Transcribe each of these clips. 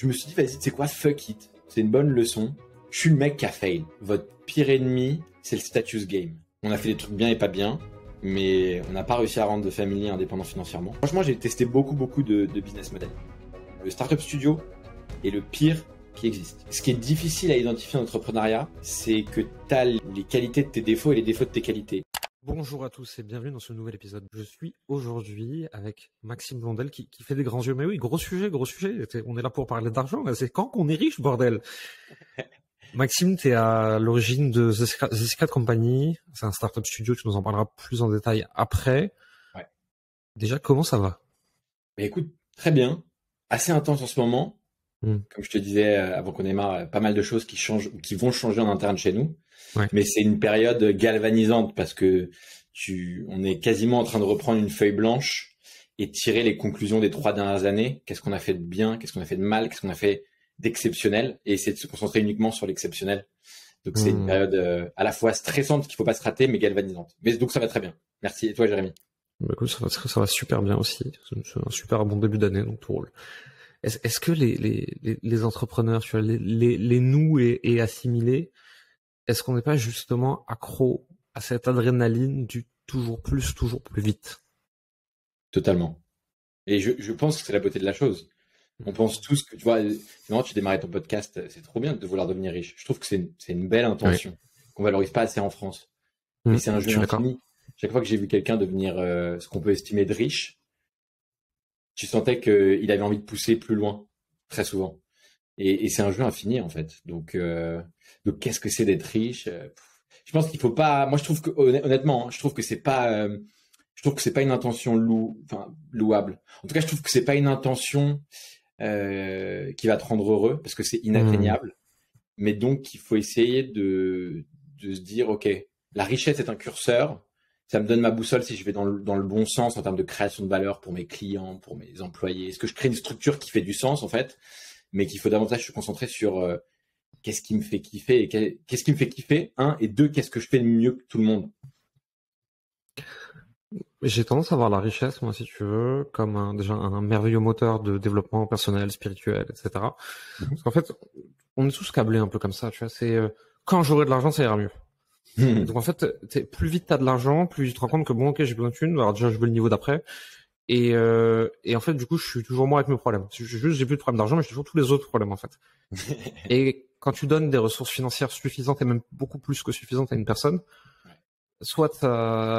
je me suis dit, vas-y, tu sais quoi, fuck it. C'est une bonne leçon. Je suis le mec qui a fail. Votre pire ennemi, c'est le status game. On a fait des trucs bien et pas bien, mais on n'a pas réussi à rendre de family indépendant financièrement. Franchement, j'ai testé beaucoup de business models. Le startup studio est le pire qui existe. Ce qui est difficile à identifier en entrepreneuriat, c'est que tu as les qualités de tes défauts et les défauts de tes qualités. Bonjour à tous et bienvenue dans ce nouvel épisode. Je suis aujourd'hui avec Maxime Blondel qui fait des grands yeux. Mais oui, gros sujet. On est là pour parler d'argent. C'est quand qu'on est riche, bordel. Maxime, tu es à l'origine de The Secret Company. C'est un startup studio, tu nous en parleras plus en détail après. Ouais. Déjà, comment ça va? Mais écoute, très bien. Assez intense en ce moment. Comme je te disais avant qu'on démarre, pas mal de choses qui changent ou qui vont changer en interne chez nous. Ouais. Mais c'est une période galvanisante parce que on est quasiment en train de reprendre une feuille blanche et tirer les conclusions des 3 dernières années. Qu'est-ce qu'on a fait de bien, qu'est-ce qu'on a fait de mal, qu'est-ce qu'on a fait d'exceptionnel, et essayer de se concentrer uniquement sur l'exceptionnel. Donc c'est une période à la fois stressante qu'il faut pas se rater, mais galvanisante. Mais donc ça va très bien. Merci. Et toi, Jérémy? Bah écoute, ça va super bien aussi. C'est un super bon début d'année, donc tout roule. Est-ce que les entrepreneurs, tu vois, les nous et assimilés, est-ce qu'on n'est pas justement accro à cette adrénaline du toujours plus vite? Totalement. Et je pense que c'est la beauté de la chose. On pense tous que, tu vois, maintenant tu démarrais ton podcast, c'est trop bien de vouloir devenir riche. Je trouve que c'est une belle intention qu'on valorise pas assez en France. Mais c'est un jeu infini. Chaque fois que j'ai vu quelqu'un devenir ce qu'on peut estimer de riche, tu sentais qu'il avait envie de pousser plus loin, très souvent. Et c'est un jeu infini en fait. Donc qu'est-ce que c'est d'être riche? Je pense qu'il faut pas. Moi, je trouve que honnêtement, je trouve que c'est pas. Je trouve que c'est pas une intention louable. En tout cas, je trouve que c'est pas une intention qui va te rendre heureux parce que c'est inatteignable. Mais donc, il faut essayer de se dire, ok, la richesse est un curseur. Ça me donne ma boussole si je vais dans le bon sens en termes de création de valeur pour mes clients, pour mes employés. Est-ce que je crée une structure qui fait du sens en fait, mais qu'il faut davantage se concentrer sur qu'est-ce qui me fait kiffer, et qu'est-ce qui me fait kiffer, et deux, qu'est-ce que je fais de mieux que tout le monde. J'ai tendance à voir la richesse, moi, si tu veux, comme déjà un merveilleux moteur de développement personnel, spirituel, etc. Parce qu'en fait, on est tous câblés un peu comme ça, tu vois. C'est quand j'aurai de l'argent, ça ira mieux. Donc en fait, plus vite t'as de l'argent, plus tu te rends compte que bon, ok, j'ai besoin de thunes. Alors déjà, je veux le niveau d'après. Et en fait, du coup, je suis toujours moi avec mes problèmes. J'ai plus de problèmes d'argent, mais j'ai toujours tous les autres problèmes en fait. Et quand tu donnes des ressources financières suffisantes et même beaucoup plus que suffisantes à une personne, soit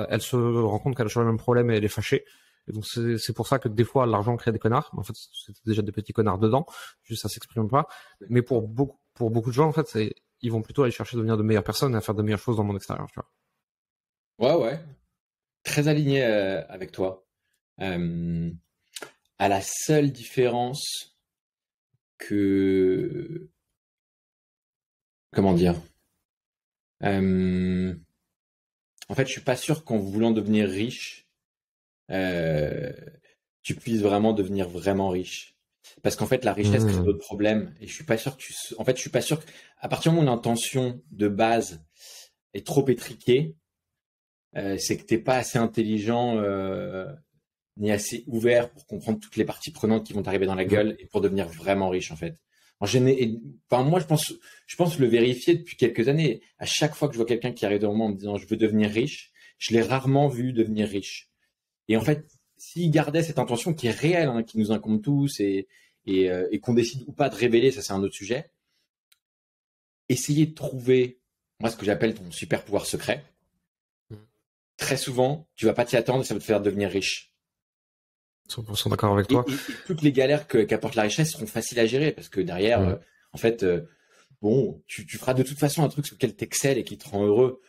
elle se rend compte qu'elle a toujours le même problème et elle est fâchée. Et donc c'est pour ça que des fois l'argent crée des connards. En fait, c'était déjà des petits connards dedans, juste ça s'exprime pas. Mais pour beaucoup de gens, en fait, ils vont plutôt aller chercher à devenir de meilleures personnes et à faire de meilleures choses dans le monde extérieur, tu vois. Ouais. Très aligné avec toi. À la seule différence que... Comment dire? En fait, je suis pas sûr qu'en voulant devenir riche, tu puisses vraiment devenir vraiment riche. Parce qu'en fait, la richesse crée d'autres problèmes. Et je suis pas sûr que je suis pas sûr qu'à partir du moment où l'intention de base est trop étriquée, c'est que t'es pas assez intelligent ni assez ouvert pour comprendre toutes les parties prenantes qui vont t'arriver dans la gueule et pour devenir vraiment riche en fait. Moi je pense le vérifier depuis quelques années. À chaque fois que je vois quelqu'un qui arrive devant moi en me disant je veux devenir riche, je l'ai rarement vu devenir riche. Et en fait, s'il gardait cette intention qui est réelle, qui nous incombe tous et qu'on décide ou pas de révéler, ça c'est un autre sujet. Essayez de trouver, moi ce que j'appelle ton super pouvoir secret. Très souvent, tu vas pas t'y attendre et ça va te faire devenir riche. 100% d'accord avec toi. Et toutes les galères qu'apporte la richesse seront faciles à gérer parce que derrière, en fait, tu feras de toute façon un truc sur lequel t'excelles et qui te rend heureux.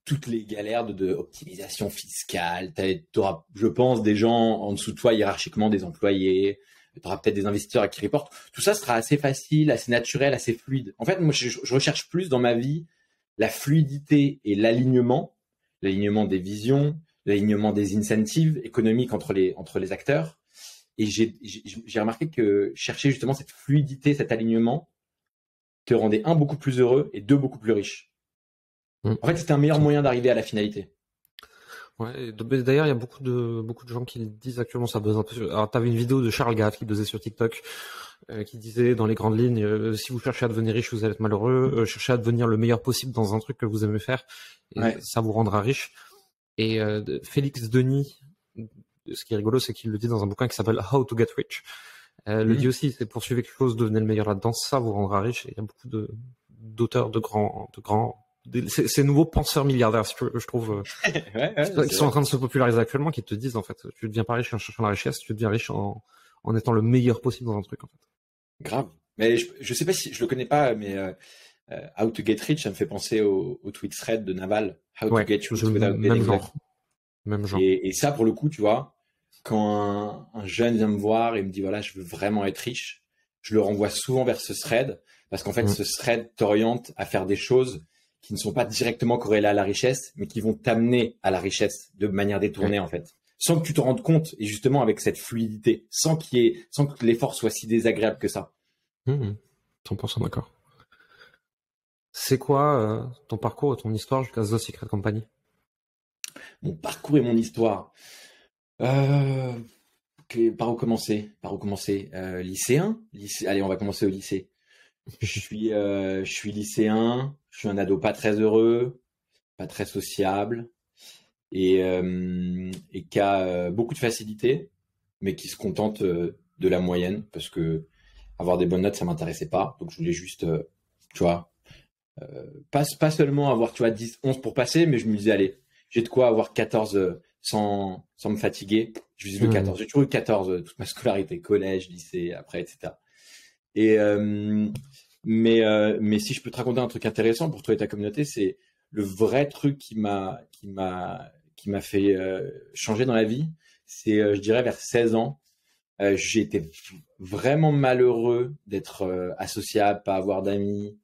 Toutes les galères de optimisation fiscale, t'auras, je pense, des gens en dessous de toi hiérarchiquement, des employés, t'auras peut-être des investisseurs à qui reportent. Tout ça sera assez facile, assez naturel, assez fluide. En fait, moi, je recherche plus dans ma vie la fluidité et l'alignement des visions, l'alignement des incentives économiques entre les acteurs. Et j'ai remarqué que chercher justement cette fluidité, cet alignement, te rendait beaucoup plus heureux et beaucoup plus riche. En fait, c'était un meilleur moyen d'arriver à la finalité. Ouais, d'ailleurs, il y a beaucoup de gens qui le disent actuellement, ça buzz un peu. Alors, t'avais une vidéo de Charles Gatt qui buzzait sur TikTok, qui disait dans les grandes lignes, si vous cherchez à devenir riche, vous allez être malheureux, cherchez à devenir le meilleur possible dans un truc que vous aimez faire, et ça vous rendra riche. Et Félix Denis, ce qui est rigolo, c'est qu'il le dit dans un bouquin qui s'appelle How to Get Rich. Le dit aussi, c'est poursuivre quelque chose, devenez le meilleur là-dedans, ça vous rendra riche. Et il y a beaucoup d'auteurs, de grands ces nouveaux penseurs milliardaires, je trouve, qui sont en train de se populariser actuellement, qui te disent, en fait, tu deviens pas riche en cherchant la richesse, tu deviens riche en étant le meilleur possible dans un truc, en fait. Grave. Mais je sais pas si, je le connais pas, mais How to Get Rich, ça me fait penser au tweet thread de Naval. How to Get Rich without getting rich. Même genre. Et ça, pour le coup, tu vois, quand un jeune vient me voir et me dit, voilà, je veux vraiment être riche, je le renvoie souvent vers ce thread, parce qu'en fait, ce thread t'oriente à faire des choses qui ne sont pas directement corrélées à la richesse, mais qui vont t'amener à la richesse de manière détournée, en fait. Sans que tu te rendes compte, et justement avec cette fluidité, sans que l'effort soit si désagréable que ça. 100% d'accord. C'est quoi ton parcours et ton histoire jusqu'à The Secret Company? Mon parcours et mon histoire. Par où commencer? Lycéen? Allez, on va commencer au lycée. Je suis lycéen, je suis un ado pas très heureux, pas très sociable, et qui a beaucoup de facilité, mais qui se contente de la moyenne, parce que avoir des bonnes notes, ça m'intéressait pas. Donc je voulais juste, tu vois, pas seulement avoir, tu vois, 10, 11 pour passer, mais je me disais, allez, j'ai de quoi avoir 14 sans me fatiguer. Je visais le 14. J'ai toujours eu 14 toute ma scolarité, collège, lycée, après, etc. Et mais si je peux te raconter un truc intéressant pour toi et ta communauté, c'est le vrai truc qui m'a fait changer dans la vie. C'est, je dirais, vers 16 ans. J'ai été vraiment malheureux d'être associable, pas avoir d'amis,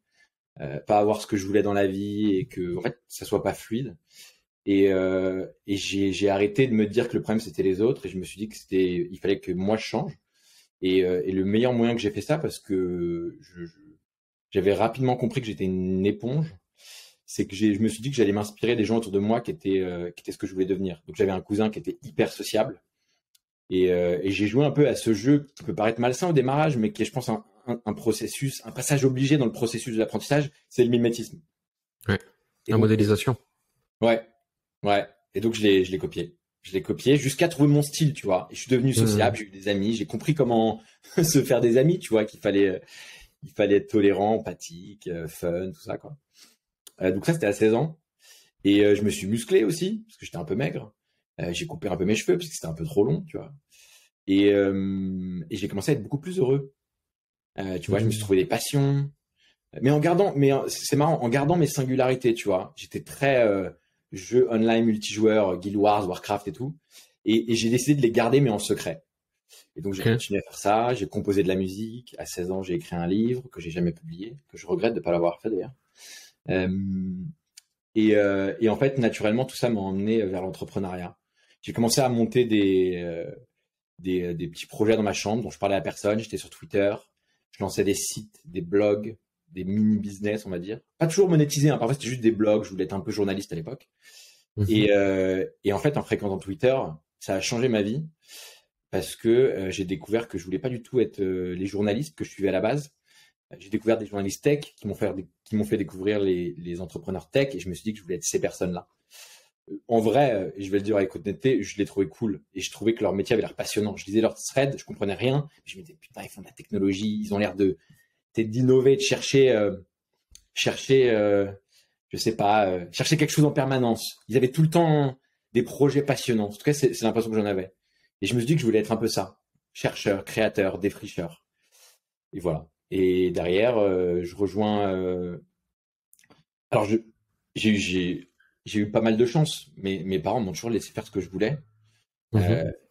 pas avoir ce que je voulais dans la vie, et que, en fait, ça soit pas fluide. Et j'ai arrêté de me dire que le problème c'était les autres, et je me suis dit que il fallait que moi je change. Et le meilleur moyen que j'ai fait ça, parce que j'avais rapidement compris que j'étais une éponge, c'est que je me suis dit que j'allais m'inspirer des gens autour de moi qui étaient ce que je voulais devenir. Donc j'avais un cousin qui était hyper sociable, et j'ai joué un peu à ce jeu qui peut paraître malsain au démarrage, mais qui est, je pense, un processus, un passage obligé dans le processus de l'apprentissage, c'est le mimétisme. Ouais. La modélisation. Ouais. Et donc je l'ai copié. Je l'ai copié jusqu'à trouver mon style, tu vois. Et je suis devenu sociable, j'ai eu des amis, j'ai compris comment se faire des amis, tu vois, qu'il fallait être tolérant, empathique, fun, tout ça, quoi. Donc ça, c'était à 16 ans. Et je me suis musclé aussi, parce que j'étais un peu maigre. J'ai coupé un peu mes cheveux, parce que c'était un peu trop long, tu vois. Et j'ai commencé à être beaucoup plus heureux. Tu vois, je me suis trouvé des passions. Mais c'est marrant, en gardant mes singularités, tu vois. J'étais très jeux online multijoueur, Guild Wars, Warcraft et tout. Et j'ai décidé de les garder, mais en secret. Et donc, j'ai continué à faire ça. J'ai composé de la musique. À 16 ans, j'ai écrit un livre que j'ai jamais publié, que je regrette de pas l'avoir fait d'ailleurs. Et en fait, naturellement, tout ça m'a emmené vers l'entrepreneuriat. J'ai commencé à monter des petits projets dans ma chambre dont je parlais à personne. J'étais sur Twitter. Je lançais des sites, des blogs, des mini-business, on va dire. Pas toujours monétisés, hein. Parfois, c'était juste des blogs. Je voulais être un peu journaliste à l'époque. Et en fait, en fréquentant Twitter, ça a changé ma vie, parce que j'ai découvert que je voulais pas du tout être les journalistes que je suivais à la base. J'ai découvert des journalistes tech qui m'ont fait découvrir les entrepreneurs tech, et je me suis dit que je voulais être ces personnes-là. En vrai, je vais le dire avec honnêteté, je les trouvais cool, et je trouvais que leur métier avait l'air passionnant. Je lisais leurs threads, je comprenais rien, je me disais putain, ils font de la technologie, ils ont l'air d'innover, de chercher, je sais pas, chercher quelque chose en permanence. Ils avaient tout le temps des projets passionnants. En tout cas, c'est l'impression que j'en avais. Et je me suis dit que je voulais être un peu ça, chercheur, créateur, défricheur. Et voilà. Et derrière, je rejoins. Alors, j'ai eu pas mal de chance. Mes parents m'ont toujours laissé faire ce que je voulais.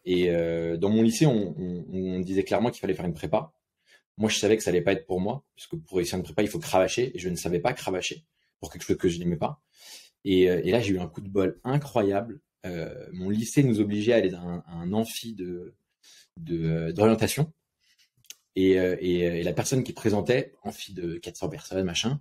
Et dans mon lycée, on me disait clairement qu'il fallait faire une prépa. Moi, je savais que ça allait pas être pour moi, puisque pour réussir une prépa, il faut cravacher, et je ne savais pas cravacher pour quelque chose que je n'aimais pas. Et là, j'ai eu un coup de bol incroyable. Mon lycée nous obligeait à aller dans un amphi d'orientation. Et la personne qui présentait, amphi de 400 personnes, machin,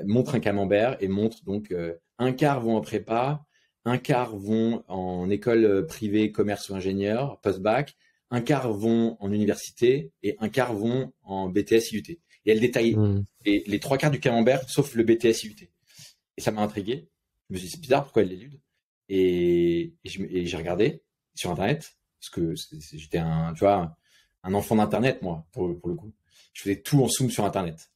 montre un camembert et montre donc un quart vont en prépa, un quart vont en école privée, commerce ou ingénieur, post-bac, un quart vont en université et un quart vont en BTS IUT. Et elle détaille les trois quarts du camembert, sauf le BTS IUT. Et ça m'a intrigué. Je me suis dit, c'est bizarre, pourquoi elle l'éludent? Et j'ai regardé sur Internet, parce que j'étais tu vois, un enfant d'Internet, moi, pour le coup. Je faisais tout en Zoom sur Internet.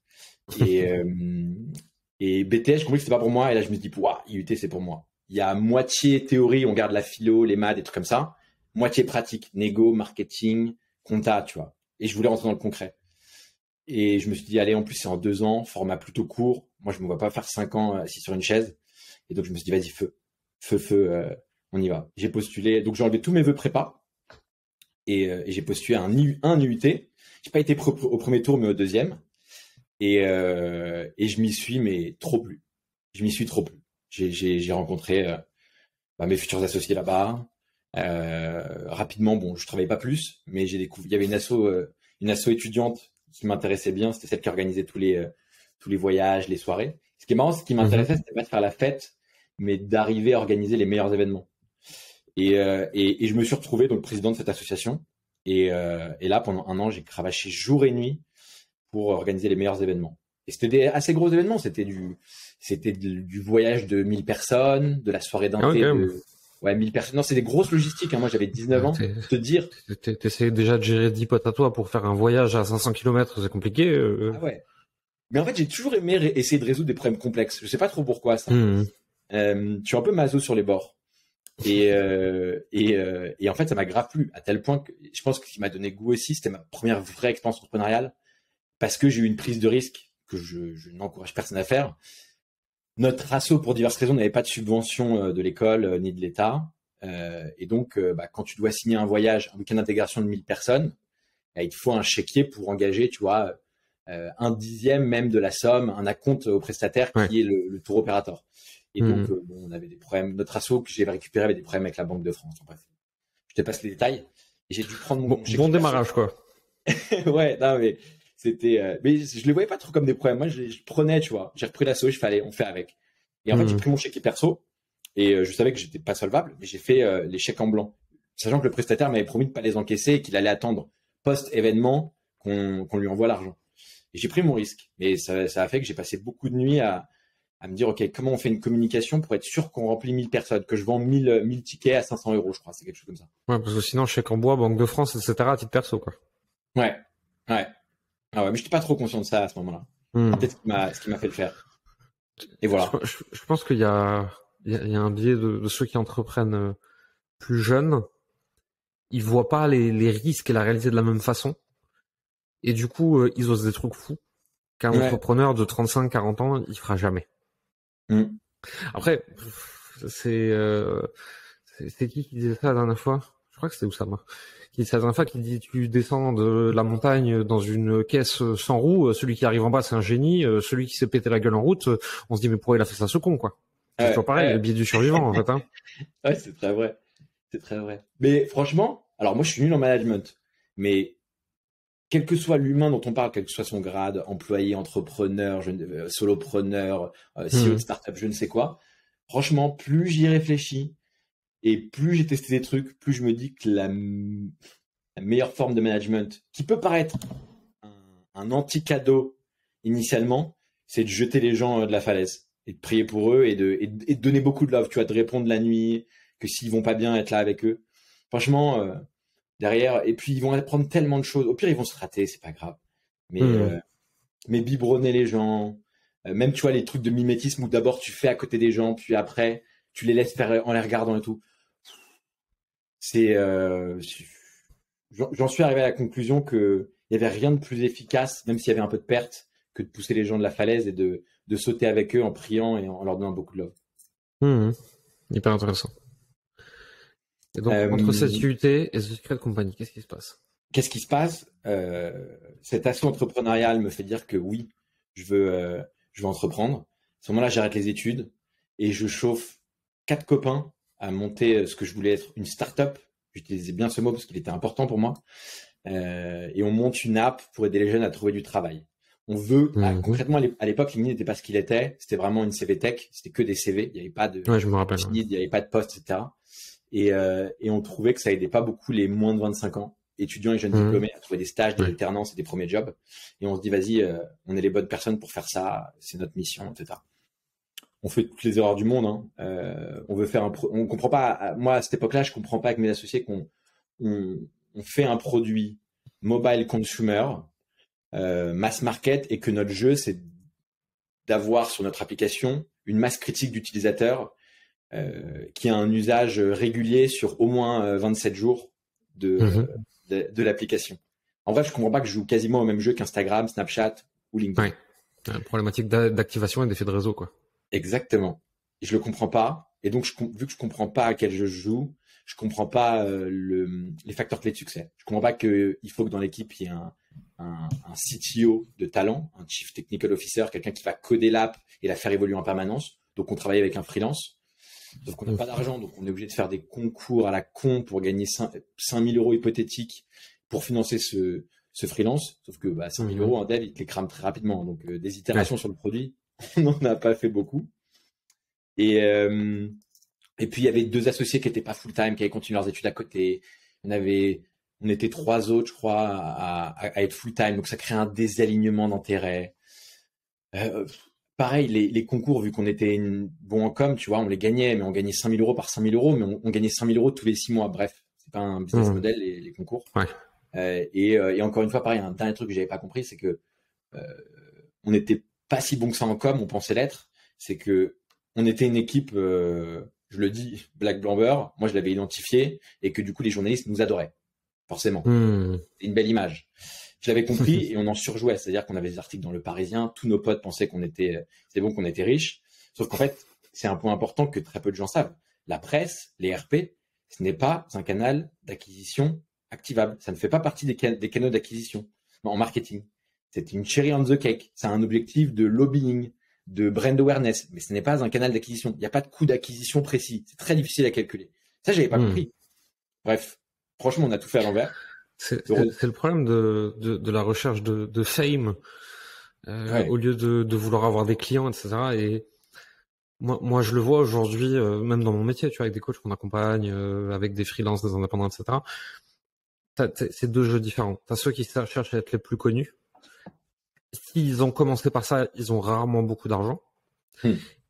Et BTS, je compris que c'était pas pour moi. Et là, je me suis dit, waouh, IUT, c'est pour moi. Il y a moitié théorie, on garde la philo, les maths, des trucs comme ça. Moitié pratique, négo, marketing, compta, tu vois. Et je voulais rentrer dans le concret. Et je me suis dit, allez, en plus, c'est en 2 ans, format plutôt court. Moi, je me vois pas faire 5 ans assis sur une chaise. Et donc, je me suis dit, vas-y, feu, on y va. J'ai postulé. Donc, j'ai enlevé tous mes vœux prépa. Et j'ai postulé un UT. J'ai pas été au premier tour, mais au deuxième. Et je m'y suis, mais trop plu. Je m'y suis trop plu. J'ai rencontré mes futurs associés là-bas. Rapidement, bon, je travaillais pas plus, mais j'ai découvert. Il y avait une asso étudiante qui m'intéressait bien. C'était celle qui organisait tous les voyages, les soirées. Ce qui est marrant, ce qui m'intéressait, c'était pas de faire la fête, mais d'arriver à organiser les meilleurs événements. Et je me suis retrouvé donc président de cette association. Et là, pendant 1 an, j'ai cravaché jour et nuit pour organiser les meilleurs événements. Et c'était des assez gros événements. C'était du voyage de 1000 personnes, de la soirée d'un thé de 1000 personnes. Non, c'est des grosses logistiques. Hein. Moi, j'avais 19 ans. Te dire. T'essayes déjà de gérer 10 potes à toi pour faire un voyage à 500 km, c'est compliqué. Ah ouais. Mais en fait, j'ai toujours aimé essayer de résoudre des problèmes complexes. Je sais pas trop pourquoi ça. Je suis un peu maso sur les bords. Et en fait, ça m'a grave plu à tel point que je pense que ce qui m'a donné goût aussi, c'était ma première vraie expérience entrepreneuriale parce que j'ai eu une prise de risque que je n'encourage personne à faire. Notre asso, pour diverses raisons, n'avait pas de subvention de l'école ni de l'État. Et donc, quand tu dois signer un voyage, un week-end d'intégration de 1000 personnes, il te faut un chéquier pour engager, tu vois, 1/10 même de la somme, un acompte au prestataire qui est le tour opérateur. Et donc, on avait des problèmes. Notre asso que j'ai récupéré avait des problèmes avec la Banque de France. Bref, je te passe les détails. Et j'ai dû prendre mon bon démarrage, quoi. Ouais, non, mais c'était. Mais je les voyais pas trop comme des problèmes. Moi, je prenais, tu vois. J'ai repris l'asso, on fait avec. Et en fait, j'ai pris mon chéquier perso. Et je savais que j'étais pas solvable, mais j'ai fait les chèques en blanc, sachant que le prestataire m'avait promis de pas les encaisser et qu'il allait attendre post-événement qu'on lui envoie l'argent. Et j'ai pris mon risque. Mais ça a fait que j'ai passé beaucoup de nuits à me dire, OK, comment on fait une communication pour être sûr qu'on remplit 1000 personnes, que je vends 1000 tickets à 500 €, je crois. C'est quelque chose comme ça. Ouais, parce que sinon, chèque en bois, Banque de France, etc., à titre perso, quoi. Ouais. Ah ouais, mais j'étais pas trop conscient de ça à ce moment-là. Peut-être ce qui m'a fait le faire. Et voilà. Je pense qu'il y a un biais de ceux qui entreprennent plus jeunes. Ils voient pas les risques et la réalité de la même façon. Et du coup, ils osent des trucs fous qu'un entrepreneur de 35-40 ans, il fera jamais. Après, c'est qui disait ça la dernière fois? Je crois que c'était Oussama. Qui disait ça la dernière fois, qui dit, tu descends de la montagne dans une caisse sans roue, celui qui arrive en bas, c'est un génie, celui qui s'est pété la gueule en route, on se dit, mais pourquoi il a fait ça, ce con, quoi? C'est toujours pareil, le biais du survivant, en fait, hein. Ouais, c'est très vrai. C'est très vrai. Mais franchement, alors moi, je suis nul en management, mais quel que soit l'humain dont on parle, quel que soit son grade, employé, entrepreneur, solopreneur, CEO de startup, je ne sais quoi, franchement, plus j'y réfléchis et plus j'ai testé des trucs, plus je me dis que la meilleure forme de management, qui peut paraître un anti-cadeau initialement, c'est de jeter les gens de la falaise et de prier pour eux et de donner beaucoup de love, tu vois, de répondre la nuit, que s'ils vont pas bien, être là avec eux. Franchement, derrière, et puis ils vont apprendre tellement de choses. Au pire, ils vont se rater, c'est pas grave. Mais biberonner les gens, même tu vois les trucs de mimétisme où d'abord tu fais à côté des gens, puis après tu les laisses faire en les regardant et tout. J'en suis arrivé à la conclusion que il y avait rien de plus efficace, même s'il y avait un peu de perte, que de pousser les gens de la falaise et de sauter avec eux en priant et en leur donnant beaucoup de love. Hyper intéressant. Et donc, entre cette UT et The Secret Company, qu'est-ce qui se passe? Qu'est-ce qui se passe? Cette action entrepreneuriale me fait dire que oui, je veux entreprendre. À ce moment-là, j'arrête les études et je chauffe 4 copains à monter ce que je voulais être une start-up. J'utilisais bien ce mot parce qu'il était important pour moi. Et on monte une app pour aider les jeunes à trouver du travail. On veut, concrètement, à l'époque, LinkedIn n'était pas ce qu'il était. C'était vraiment une CV tech. C'était que des CV. Il n'y avait pas de Ouais, je me rappelle. feed, il n'y avait pas de post, etc. Et on trouvait que ça aidait pas beaucoup les moins de 25 ans, étudiants et jeunes diplômés, à trouver des stages, des alternances et des premiers jobs. Et on se dit, vas-y, on est les bonnes personnes pour faire ça. C'est notre mission, etc. On fait toutes les erreurs du monde. Hein. On veut faire on comprend pas. Moi, à cette époque-là, je comprends pas avec mes associés qu'on fait un produit mobile consumer, mass market, et que notre jeu, c'est d'avoir sur notre application une masse critique d'utilisateurs qui a un usage régulier sur au moins 27 jours de l'application. En vrai, je comprends pas que je joue quasiment au même jeu qu'Instagram, Snapchat ou LinkedIn. Ouais. Problématique d'activation et d'effet de réseau, quoi. Exactement. Et je le comprends pas. Et donc, vu que je comprends pas à quel jeu je joue, je comprends pas les facteurs clés de succès. Je comprends pas qu'il faut que dans l'équipe, il y ait un CTO de talent, un Chief Technical Officer, quelqu'un qui va coder l'app et la faire évoluer en permanence. Donc, on travaille avec un freelance. Sauf qu'on n'a pas d'argent, donc on est obligé de faire des concours à la con pour gagner 5 000 euros hypothétiques pour financer ce freelance. Sauf que 5 000 euros, un dev, il te les crame très rapidement. Donc, des itérations sur le produit, on n'en a pas fait beaucoup. Et puis, il y avait 2 associés qui n'étaient pas full-time, qui avaient continué leurs études à côté. On était 3 autres, je crois, à être full-time. Donc, ça crée un désalignement d'intérêts. Pareil, les concours, vu qu'on était bon en com, tu vois, on les gagnait, mais on gagnait 5 000 euros par 5 000 euros, mais on gagnait 5 000 euros tous les 6 mois. Bref, c'est pas un business model, les concours. Ouais. Et encore une fois, pareil, un dernier truc que j'avais pas compris, c'est que on n'était pas si bon que ça en com, on pensait l'être. C'est que on était une équipe, je le dis, Black Blamber, moi je l'avais identifié, et que du coup les journalistes nous adoraient, forcément. C'est une belle image. Je l'avais compris et on en surjouait, c'est-à-dire qu'on avait des articles dans Le Parisien, tous nos potes pensaient c'était bon, qu'on était riches. Sauf qu'en fait, c'est un point important que très peu de gens savent. La presse, les RP, ce n'est pas un canal d'acquisition activable. Ça ne fait pas partie des canaux d'acquisition en marketing. C'est une cherry on the cake. C'est un objectif de lobbying, de brand awareness, mais ce n'est pas un canal d'acquisition. Il n'y a pas de coût d'acquisition précis. C'est très difficile à calculer. Ça, j'avais pas compris. Bref, franchement, on a tout fait à l'envers. C'est le problème de la recherche de fame, au lieu de vouloir avoir des clients, etc. Et moi, je le vois aujourd'hui, même dans mon métier, tu vois, avec des coachs qu'on accompagne, avec des freelances, des indépendants, etc. C'est 2 jeux différents. T'as ceux qui cherchent à être les plus connus. S'ils ont commencé par ça, ils ont rarement beaucoup d'argent.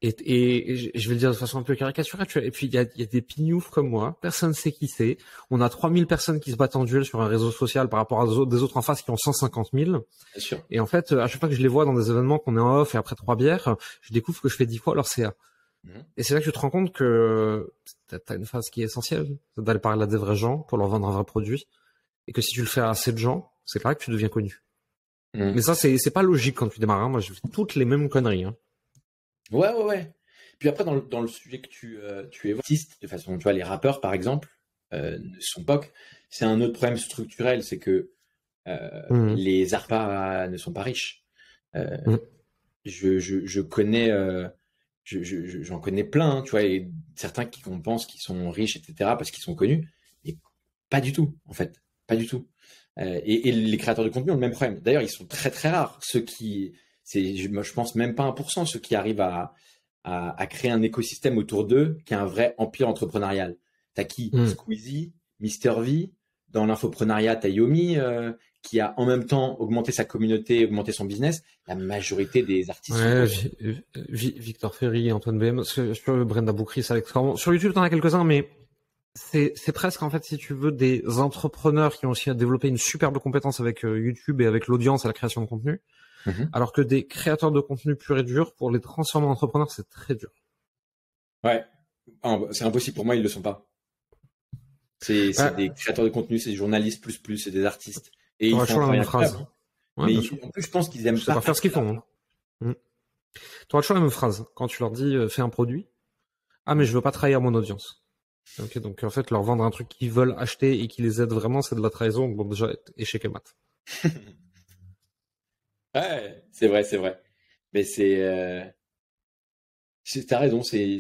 Et je vais le dire de façon un peu caricaturale, tu vois. Et puis, il y a des pignoufs comme moi. Personne sait qui c'est. On a 3000 personnes qui se battent en duel sur un réseau social par rapport à des autres en face qui ont 150 000. Bien sûr. Et en fait, à chaque fois que je les vois dans des événements qu'on est en off et après 3 bières, je découvre que je fais 10 fois leur CA. Et c'est là que tu te rends compte que t'as une phase qui est essentielle. C'est d'aller parler à des vrais gens pour leur vendre un vrai produit. Et que si tu le fais à assez de gens, c'est là que tu deviens connu. Mais ça, c'est pas logique quand tu démarres. Hein. Moi, je fais toutes les mêmes conneries. Hein. Ouais. Puis après, dans le sujet que tu évoques, de façon, tu vois, les rappeurs, par exemple, ne sont pas. C'est un autre problème structurel, c'est que les ARPA ne sont pas riches. Je connais, j'en connais plein, hein, tu vois, et certains qu'on pense qu'ils sont riches, etc., parce qu'ils sont connus, et pas du tout, en fait, pas du tout. Et les créateurs de contenu ont le même problème. D'ailleurs, ils sont très très rares, ceux qui, je pense même pas 1%, ceux qui arrivent à créer un écosystème autour d'eux qui est un vrai empire entrepreneurial. T'as qui? Squeezie, Mister V. Dans l'infoprenariat, t'as Yomi, qui a en même temps augmenté sa communauté, augmenté son business. La majorité des artistes. Ouais, Victor Ferry, Antoine BM, Brenda Boukris, Alex Cormon. Sur YouTube, t'en as quelques-uns, mais c'est presque, en fait, si tu veux, des entrepreneurs qui ont aussi développé une superbe compétence avec YouTube et avec l'audience et la création de contenu. Alors que des créateurs de contenu pur et dur, pour les transformer en entrepreneurs, c'est très dur. Ouais. C'est impossible. Pour moi, ils le sont pas. C'est des créateurs de contenu, c'est des journalistes plus, c'est des artistes. Et ils font la même phrase. Ouais, mais en plus, je pense qu'ils aiment pas faire ce qu'ils font. Hein. Tu auras toujours la même phrase. Quand tu leur dis, fais un produit. Ah, mais je veux pas trahir mon audience. Ok, donc en fait, leur vendre un truc qu'ils veulent acheter et qui les aide vraiment, c'est de la trahison. Bon, déjà, échec et mat. Ouais, c'est vrai. Mais t'as raison, c'est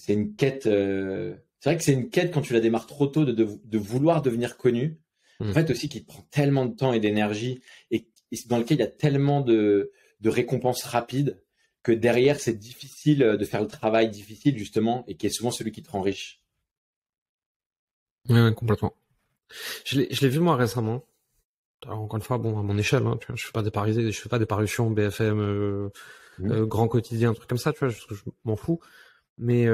une quête. C'est vrai que c'est une quête quand tu la démarres trop tôt de vouloir devenir connu. En fait aussi qui te prend tellement de temps et d'énergie et dans lequel il y a tellement de récompenses rapides que derrière, c'est difficile de faire le travail difficile, justement, et qui est souvent celui qui te rend riche. Ouais, complètement. Je l'ai vu moi récemment. Alors, encore une fois, bon, à mon échelle, hein, tu vois, je fais pas des parutions BFM, Grand Quotidien, un truc comme ça, tu vois, je m'en fous. Mais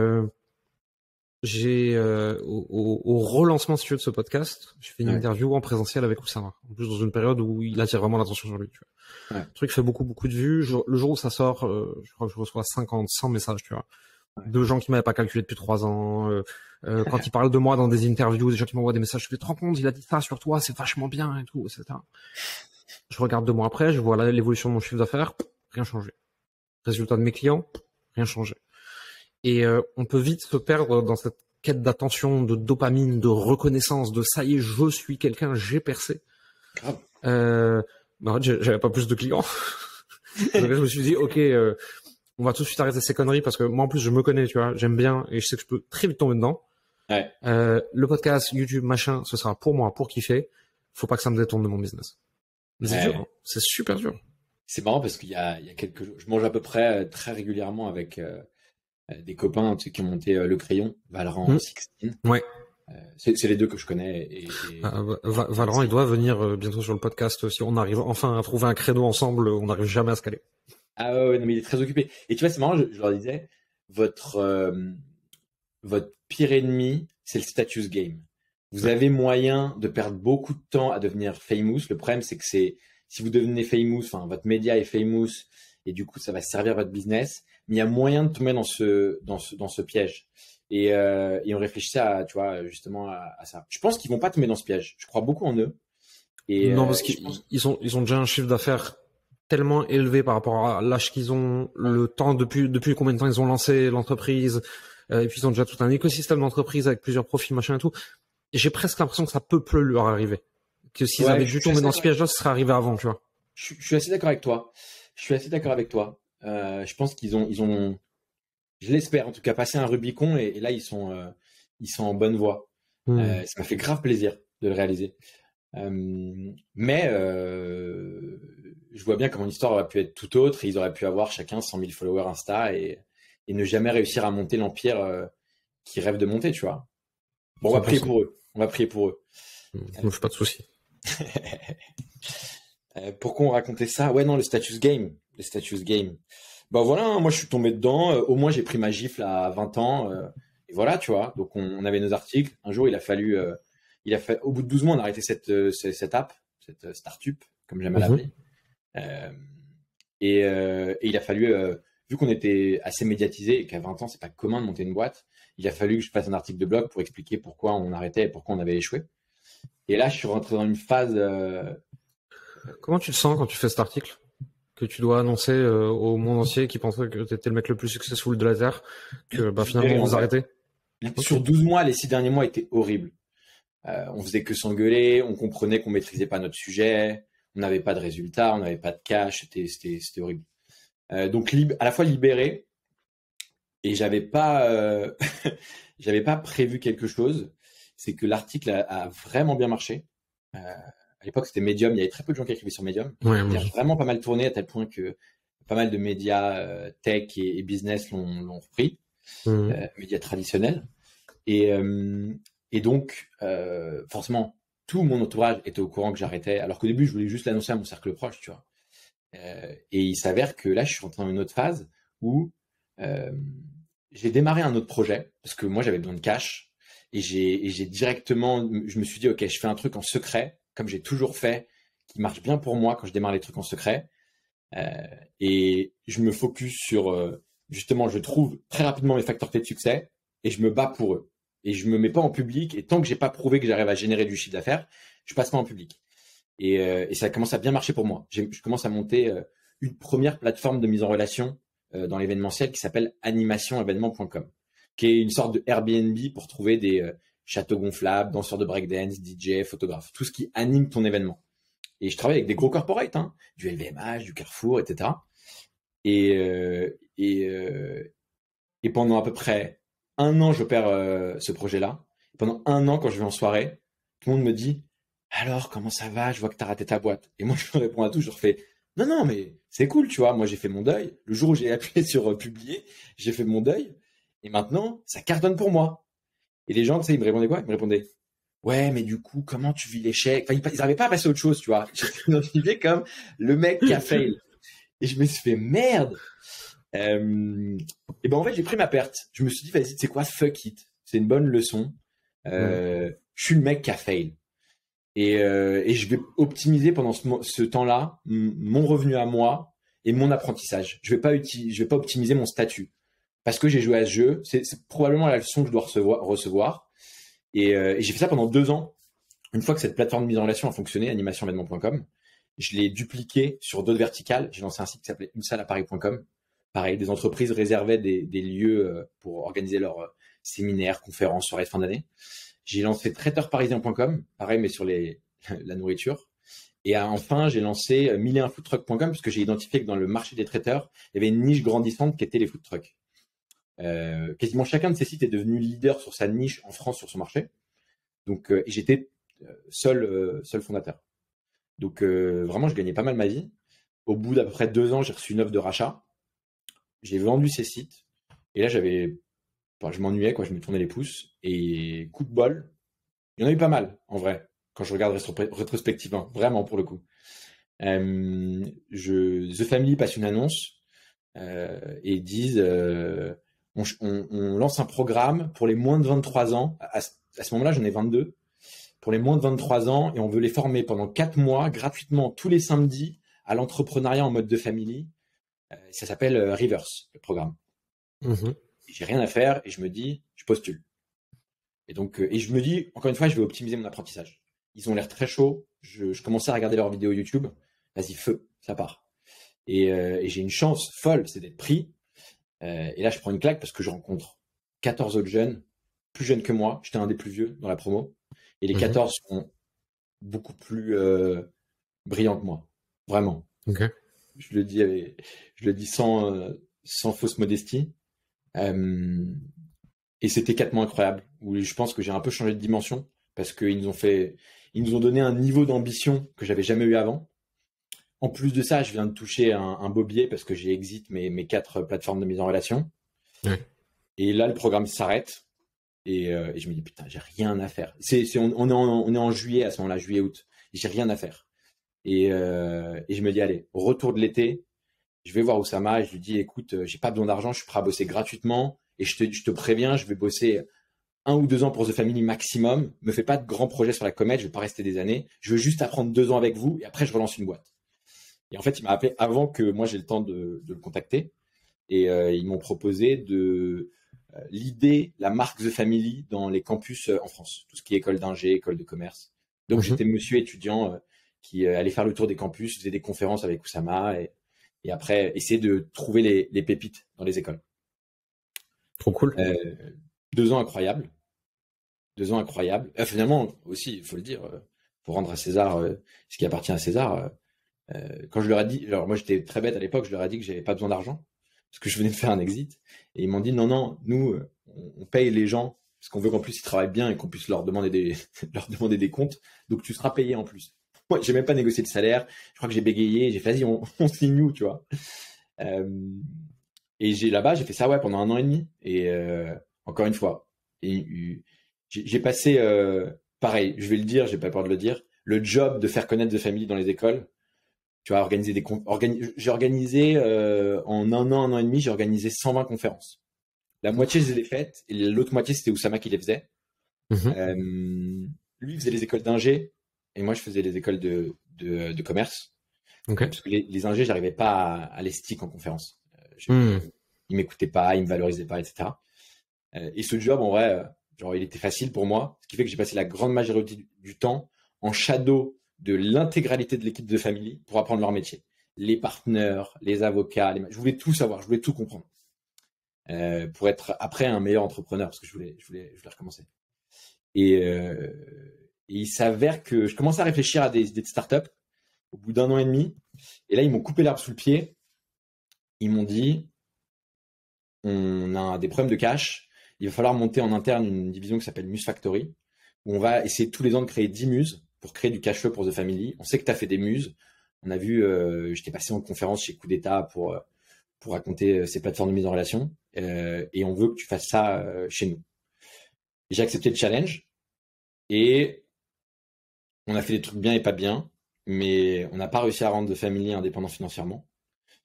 j'ai au relancement si tu veux, de ce podcast, j'ai fait une interview en présentiel avec Oussama. En plus, dans une période où il attire vraiment l'attention sur lui. Tu vois. Le truc fait beaucoup de vues. Le jour où ça sort, je crois que je reçois 100 messages, tu vois, de gens qui m'avaient pas calculé depuis 3 ans. Quand ils parlent de moi dans des interviews, des gens qui m'envoient des messages, je te rends compte, il a dit ça sur toi, c'est vachement bien et tout, etc. Je regarde 2 mois après, je vois l'évolution de mon chiffre d'affaires, rien changé. Résultat de mes clients, rien changé. Et on peut vite se perdre dans cette quête d'attention, de dopamine, de reconnaissance, de ça y est, je suis quelqu'un, j'ai percé. En fait, j'avais pas plus de clients. Donc là, je me suis dit, ok, on va tout de suite arrêter ces conneries parce que moi en plus je me connais, tu vois, j'aime bien et je sais que je peux très vite tomber dedans. Le podcast, YouTube, machin, ce sera pour moi, pour kiffer. Faut pas que ça me détourne de mon business. Mais c'est dur, hein. C'est super dur. C'est marrant parce qu'il y a quelques jours, je mange à peu près très régulièrement avec des copains, tu sais, qui ont monté Le Crayon, Valorant, 16. Ouais. C'est les deux que je connais. Valorant, il doit venir bientôt sur le podcast. Si on arrive enfin à trouver un créneau ensemble, on n'arrive jamais à se caler. Ah ouais, non, mais il est très occupé. Et tu vois, c'est marrant, je leur disais, votre pire ennemi, c'est le status game. Vous avez moyen de perdre beaucoup de temps à devenir famous. Le problème, c'est que si vous devenez famous, enfin, votre média est famous, et du coup, ça va servir votre business. Mais il y a moyen de tomber dans ce piège. Et on réfléchissait tu vois, justement à ça. Je pense qu'ils vont pas tomber dans ce piège. Je crois beaucoup en eux. Et, non, parce qu'ils ont déjà un chiffre d'affaires tellement élevé par rapport à l'âge qu'ils ont, le temps depuis combien de temps ils ont lancé l'entreprise, et puis ils ont déjà tout un écosystème d'entreprise avec plusieurs profils, machin et tout. Et j'ai presque l'impression que ça peut plus leur arriver. Que s'ils avaient dû tomber dans ce piège-là, ce serait arrivé avant, tu vois. Je suis assez d'accord avec toi. Je pense qu'ils ont, je l'espère en tout cas, passé un Rubicon et là ils sont en bonne voie. Ça m'a fait grave plaisir de le réaliser. Mais je vois bien comment l'histoire aurait pu être tout autre et ils auraient pu avoir chacun 100 000 followers Insta et ne jamais réussir à monter l'empire qu'ils rêvent de monter, tu vois. Bon, on va prier pour eux. Je me fais pas de soucis. Pourquoi on racontait ça? Ouais, non, le status game. Bah voilà, hein, moi je suis tombé dedans. Au moins j'ai pris ma gifle à 20 ans. Et voilà, tu vois. Donc on avait nos articles. Un jour, il a fallu, au bout de 12 mois, on a arrêté cette app, cette startup, comme j'aime à l'appeler. Et il a fallu, vu qu'on était assez médiatisé et qu'à 20 ans, c'est pas commun de monter une boîte, il a fallu que je fasse un article de blog pour expliquer pourquoi on arrêtait et pourquoi on avait échoué. Et là, je suis rentré dans une phase. Comment tu te sens quand tu fais cet article? Que tu dois annoncer au monde entier qui pensait que tu étais le mec le plus successful de la Terre, que finalement vous arrêtez? Sur 12 mois, les 6 derniers mois étaient horribles. On faisait que s'engueuler, on comprenait qu'on maîtrisait pas notre sujet, on n'avait pas de résultats, on n'avait pas de cash, c'était horrible. Donc à la fois libéré, et j'avais pas prévu quelque chose, c'est que l'article a vraiment bien marché. À l'époque, c'était Medium, il y avait très peu de gens qui écrivaient sur Medium. Ouais, il a vraiment pas mal tourné à tel point que pas mal de médias tech et business l'ont repris, médias traditionnels. Et donc, forcément, tout mon entourage était au courant que j'arrêtais, alors qu'au début, je voulais juste l'annoncer à mon cercle proche, tu vois. Et il s'avère que là, je suis rentré dans une autre phase où j'ai démarré un autre projet, parce que moi, j'avais besoin de cash, et j'ai directement, je me suis dit, ok, je fais un truc en secret, comme j'ai toujours fait, qui marche bien pour moi quand je démarre les trucs en secret, et je me focus sur, justement, je trouve très rapidement mes facteurs clés de succès, et je me bats pour eux. Et je me mets pas en public, et tant que j'ai pas prouvé que j'arrive à générer du chiffre d'affaires, je passe pas en public. Et ça commence à bien marcher pour moi. Je commence à monter une première plateforme de mise en relation dans l'événementiel qui s'appelle animationévénement.com, qui est une sorte de Airbnb pour trouver des châteaux gonflables, danseurs de breakdance, DJ, photographes, tout ce qui anime ton événement. Et je travaille avec des gros corporates, hein, du LVMH, du Carrefour, etc. Et pendant à peu près 1 an, j'opère ce projet-là. Pendant 1 an, quand je vais en soirée, tout le monde me dit alors, comment ça va? Je vois que t'as raté ta boîte. Et moi, je me réponds à tout, je leur fais, non, non, mais c'est cool, tu vois. Moi, j'ai fait mon deuil. Le jour où j'ai appuyé sur publier, j'ai fait mon deuil. Et maintenant, ça cartonne pour moi. Et les gens, tu sais, ils me répondaient quoi? Ils me répondaient, ouais, mais du coup, comment tu vis l'échec? Enfin, ils n'arrivaient pas à passer à autre chose, tu vois. J'étais identifié comme le mec qui a fail. Et je me suis fait merde. Et ben en fait, j'ai pris ma perte. Je me suis dit, vas-y, c'est quoi, fuck it. C'est une bonne leçon. Je suis le mec qui a fail. Et je vais optimiser pendant ce temps-là mon revenu à moi et mon apprentissage. Je vais pas optimiser mon statut parce que j'ai joué à ce jeu. C'est probablement la leçon que je dois recevoir. Et j'ai fait ça pendant 2 ans. Une fois que cette plateforme de mise en relation a fonctionné, animationévénement.com, je l'ai dupliqué sur d'autres verticales. J'ai lancé un site qui s'appelait unesalaparis.com. Pareil, des entreprises réservaient des lieux pour organiser leurs séminaires, conférences, soirées de fin d'année. J'ai lancé traiteurparisien.com, pareil, mais sur la nourriture. Et enfin, j'ai lancé 1001foodtruck.com parce que j'ai identifié que dans le marché des traiteurs, il y avait une niche grandissante qui était les food trucks. Quasiment chacun de ces sites est devenu leader sur sa niche en France, sur son marché. Donc, j'étais seul fondateur. Donc, vraiment, je gagnais pas mal ma vie. Au bout d'à peu près 2 ans, j'ai reçu une offre de rachat. J'ai vendu ces sites. Et là, je m'ennuyais, quoi. Je me tournais les pouces. Et coup de bol, il y en a eu pas mal, en vrai, quand je regarde rétrospectivement, vraiment pour le coup. The Family passe une annonce et disent on lance un programme pour les moins de 23 ans. À ce moment-là, j'en ai 22. Pour les moins de 23 ans, et on veut les former pendant 4 mois, gratuitement, tous les samedis, à l'entrepreneuriat en mode de family. Ça s'appelle Reverse, le programme. J'ai rien à faire et je me dis, je postule. Et donc, et je me dis, encore une fois, je vais optimiser mon apprentissage. Ils ont l'air très chauds. Je commençais à regarder leurs vidéos YouTube. Vas-y, feu, ça part. Et j'ai une chance folle, c'est d'être pris. Et là, je prends une claque parce que je rencontre 14 autres jeunes, plus jeunes que moi. J'étais un des plus vieux dans la promo. Et les 14 sont beaucoup plus brillants que moi. Vraiment. Okay. Je le dis sans fausse modestie. Et c'était 4 mois incroyables où je pense que j'ai un peu changé de dimension parce qu'ils nous ont donné un niveau d'ambition que j'avais jamais eu avant. En plus de ça, je viens de toucher un beau billet parce que j'ai exit mes 4 plateformes de mise en relation. Ouais. Et là, le programme s'arrête et je me dis putain, j'ai rien à faire. On est en juillet à ce moment-là, juillet-août. J'ai rien à faire. Et je me dis allez, au retour de l'été, je vais voir Oussama et je lui dis écoute, j'ai pas besoin d'argent, je suis prêt à bosser gratuitement. Et je te préviens, je vais bosser 1 ou 2 ans pour The Family maximum. Me fais pas de grands projets sur la comète, je vais pas rester des années. Je veux juste apprendre 2 ans avec vous et après je relance une boîte. Et en fait, il m'a appelé avant que moi j'ai le temps de le contacter. Et ils m'ont proposé de l'idée, la marque The Family dans les campus en France. Tout ce qui est école d'ingé, école de commerce. Donc j'étais monsieur étudiant qui allait faire le tour des campus, faisait des conférences avec Oussama et après essayer de trouver les pépites dans les écoles. Trop cool. 2 ans incroyables. 2 ans incroyables. Finalement, aussi, il faut le dire, pour rendre à César ce qui appartient à César. Quand je leur ai dit, alors moi j'étais très bête à l'époque, je leur ai dit que j'avais pas besoin d'argent parce que je venais de faire un exit. Et ils m'ont dit non, nous, on paye les gens parce qu'on veut qu'en plus ils travaillent bien et qu'on puisse leur demander des comptes. Donc tu seras payé en plus. Moi, j'ai même pas négocié de salaire. Je crois que j'ai bégayé. J'ai fait, vas-y, on signe où, tu vois. Et j'ai fait ça pendant 1 an et demi. Et encore une fois, j'ai passé, pareil, je vais le dire, j'ai pas peur de le dire, le job de faire connaître The Family dans les écoles. Tu vois, j'ai organisé en 1 an, 1 an et demi, j'ai organisé 120 conférences. La moitié, je les ai faites, et l'autre moitié, c'était Oussama qui les faisait. Lui, il faisait les écoles d'ingé, et moi, je faisais les écoles de commerce. Okay. Parce que les ingés, j'arrivais pas à les stick en conférence. Ils m'écoutaient pas, ils me valorisaient pas, etc. Et ce job, en vrai, il était facile pour moi, ce qui fait que j'ai passé la grande majorité du temps en shadow de l'intégralité de l'équipe de Family pour apprendre leur métier. Les partenaires, les avocats, je voulais tout savoir, je voulais tout comprendre. Pour être après un meilleur entrepreneur, parce que je voulais recommencer. Et il s'avère que je commençais à réfléchir à des idées de start-up au bout d'1 an et demi. Et là, ils m'ont coupé l'herbe sous le pied. Ils m'ont dit, on a des problèmes de cash. Il va falloir monter en interne une division qui s'appelle Muse Factory, où on va essayer tous les ans de créer 10 muses pour créer du cash flow pour The Family. On sait que tu as fait des muses. On a vu, j'étais passé en conférence chez Coup d'État pour raconter ces plateformes de mise en relation. Et on veut que tu fasses ça chez nous. Et j'ai accepté le challenge. Et on a fait des trucs bien et pas bien. Mais on n'a pas réussi à rendre The Family indépendant financièrement.